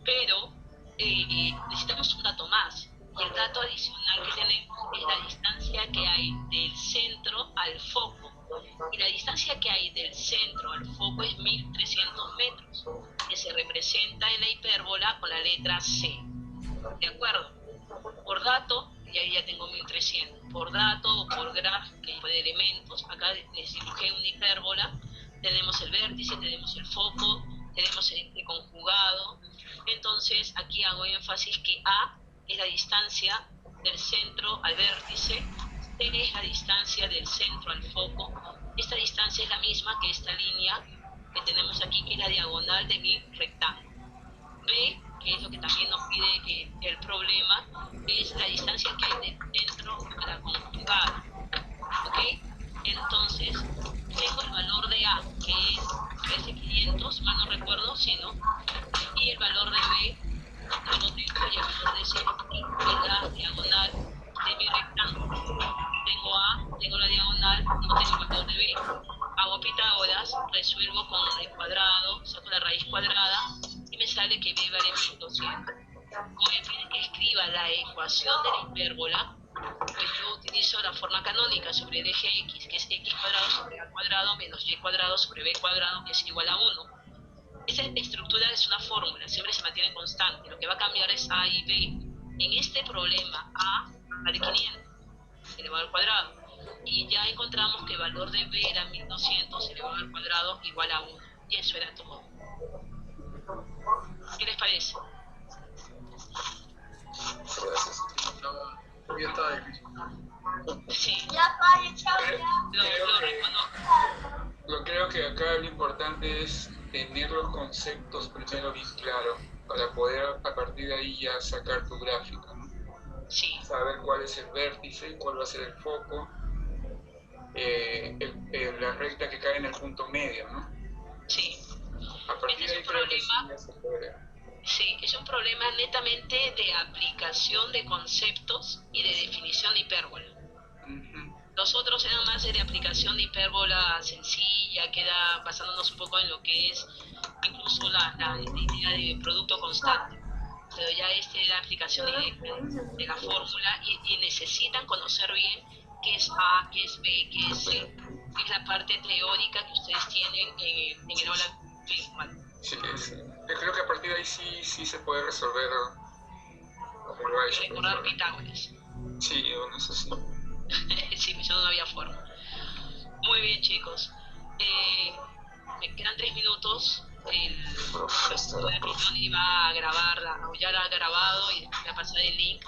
Pero necesitamos un dato más. Y el dato adicional que tenemos es la distancia que hay del centro al foco. Y la distancia que hay del centro al foco es 1300 metros, que se representa en la hipérbola con la letra C. ¿De acuerdo? Por dato, y ahí ya tengo 1300. Por dato o por gráfico de elementos, acá les dibujé una hipérbola. Tenemos el vértice, tenemos el foco, tenemos el eje conjugado. Entonces aquí hago énfasis que A es la distancia del centro al vértice, C es la distancia del centro al foco. Esta distancia es la misma que esta línea que tenemos aquí, que es la diagonal de mi rectángulo. B, que es lo que también nos pide que el problema, es la distancia que hay del centro a la conjugada. ¿Ok? Entonces, tengo el valor de A, que es 500, más no recuerdo, sino, y el valor de B, no lo tengo, y el valor de C, que es la diagonal de mi rectángulo. Tengo A, tengo la diagonal, no tengo el valor de B. Hago Pitágoras, resuelvo con el cuadrado, saco la raíz cuadrada y me sale que B vale 1200. Como me piden que escriba la ecuación ecuación de la hipérbola, pues yo utilizo la forma canónica sobre el eje x, que es x cuadrado sobre a cuadrado menos y cuadrado sobre b cuadrado, que es igual a 1. Esa estructura es una fórmula, siempre se mantiene constante. Lo que va a cambiar es a y b. En este problema, a vale 500 elevado al cuadrado. Y ya encontramos que el valor de b era 1200 elevado al cuadrado igual a 1. Y eso era todo. ¿Qué les parece? Gracias. Ya está difícil. Sí, Creo creo que acá lo importante es tener los conceptos primero bien claros para poder a partir de ahí ya sacar tu gráfica, ¿no? sí, Saber cuál es el vértice, cuál va a ser el foco, la recta que cae en el punto medio, ¿no? sí. A partir de ahí creo que sí ya se puede. Sí, es un problema netamente de aplicación de conceptos y de definición de hipérbola. Ujú. Los otros eran más de aplicación de hipérbola sencilla, queda basándonos un poco en lo que es incluso la idea de producto constante. Pero ya este es la aplicación directa de la fórmula y necesitan conocer bien qué es A, qué es B, qué es C, que es la parte teórica que ustedes tienen en el aula virtual. Sí, sí. Yo creo que a partir de ahí sí se puede resolver como lo ha hecho. Recordar Pitágoras. Sí, bueno, eso sí. Sí, pues no había forma. Muy bien, chicos. Me quedan 3 minutos. Profesora, Iba a grabarla, ya la ha grabado y le ha pasado el link.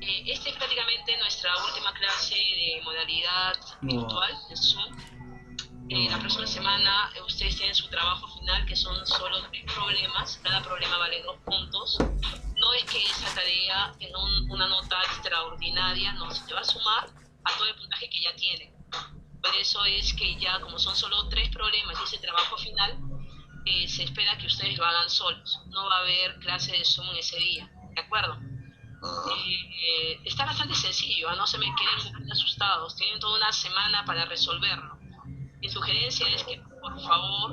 Esta es prácticamente nuestra última clase de modalidad virtual, de Zoom. La próxima semana ustedes tienen su trabajo final, que son solo 3 problemas. Cada problema vale 2 puntos. No es que esa tarea tenga una nota extraordinaria, no, se te va a sumar a todo el puntaje que ya tienen. Por eso es que ya, como son solo 3 problemas y ese trabajo final, se espera que ustedes lo hagan solos. No va a haber clase de Zoom en ese día, ¿de acuerdo? Está bastante sencillo, no se me queden muy asustados. Tienen toda una semana para resolverlo. Mi sugerencia es que, por favor,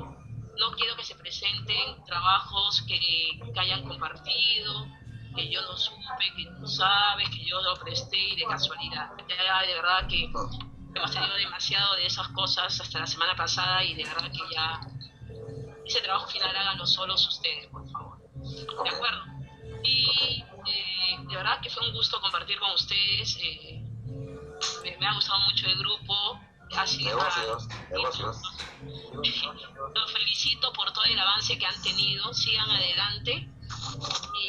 no quiero que se presenten trabajos que hayan compartido, que yo no supe, que tú sabes, que yo lo presté y de casualidad. Ya de verdad que hemos tenido demasiado de esas cosas hasta la semana pasada y de verdad que ya ese trabajo final háganlo solos ustedes, por favor. ¿De acuerdo? Y de verdad que fue un gusto compartir con ustedes. Me ha gustado mucho el grupo. Negocios. Los felicito por todo el avance que han tenido, sigan adelante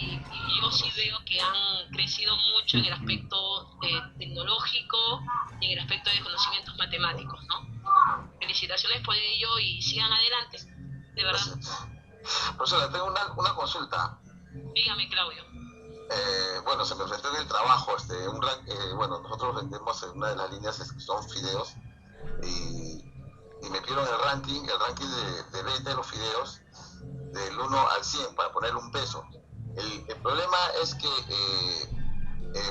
y yo sí veo que han crecido mucho en el aspecto tecnológico y en el aspecto de conocimientos matemáticos, ¿no? Felicitaciones por ello y sigan adelante, de verdad. Profesora, tengo una consulta. Dígame, Claudio. Bueno, se me enfrentó en el trabajo, bueno, nosotros vendemos en una de las líneas que son fideos y me pidieron el ranking de venta de los fideos del 1 al 100 para ponerle un peso. El problema es que,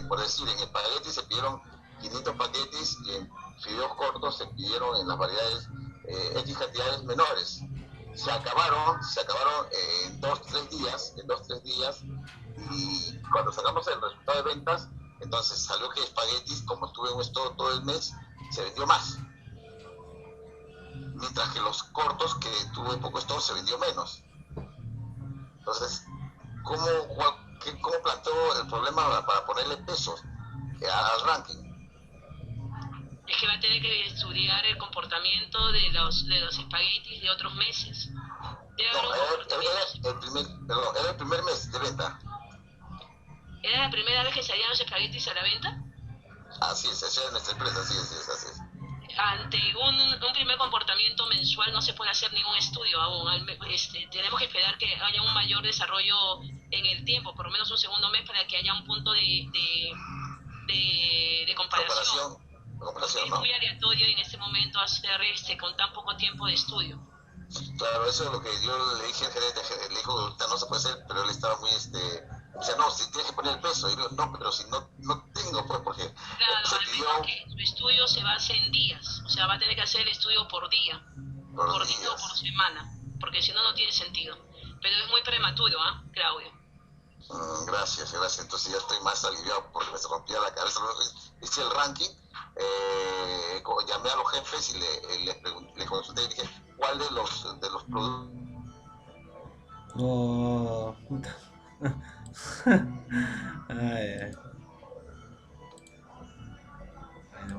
por decir, en espaguetis se pidieron 500 paquetes y en fideos cortos se pidieron en las variedades X cantidades menores. Se acabaron en 2-3 días y cuando sacamos el resultado de ventas, entonces salió que espaguetis, como estuve en esto todo el mes, se vendió más. Mientras que los cortos, que tuve poco stock, se vendió menos. Entonces, ¿cómo planteó el problema para ponerle pesos al ranking? Es que va a tener que estudiar el comportamiento de los espaguetis de otros meses. Era el primer mes de venta. ¿Era la primera vez que salían los espaguetis a la venta? Así es, esa es nuestra empresa, así es. Ante un primer comportamiento mensual no se puede hacer ningún estudio aún. Tenemos que esperar que haya un mayor desarrollo en el tiempo, por lo menos un segundo mes, para que haya un punto de comparación. Es ¿no? muy aleatorio en este momento hacer con tan poco tiempo de estudio. Claro, eso es lo que yo le dije al gerente, le dijo que ahorita no se puede hacer, pero él estaba muy dice, no, si tienes que poner el peso. Y yo, no, pero si no tengo, pues, porque claro, al que su estudio se basa en días, o sea, va a tener que hacer el estudio por día, por día o por semana, porque si no, no tiene sentido. Pero es muy prematuro, Claudio. Gracias, gracias. Entonces ya estoy más aliviado porque me rompía la cabeza. Hice el ranking, llamé a los jefes y le consulté y dije, ¿cuál de los productos? Oh, puta.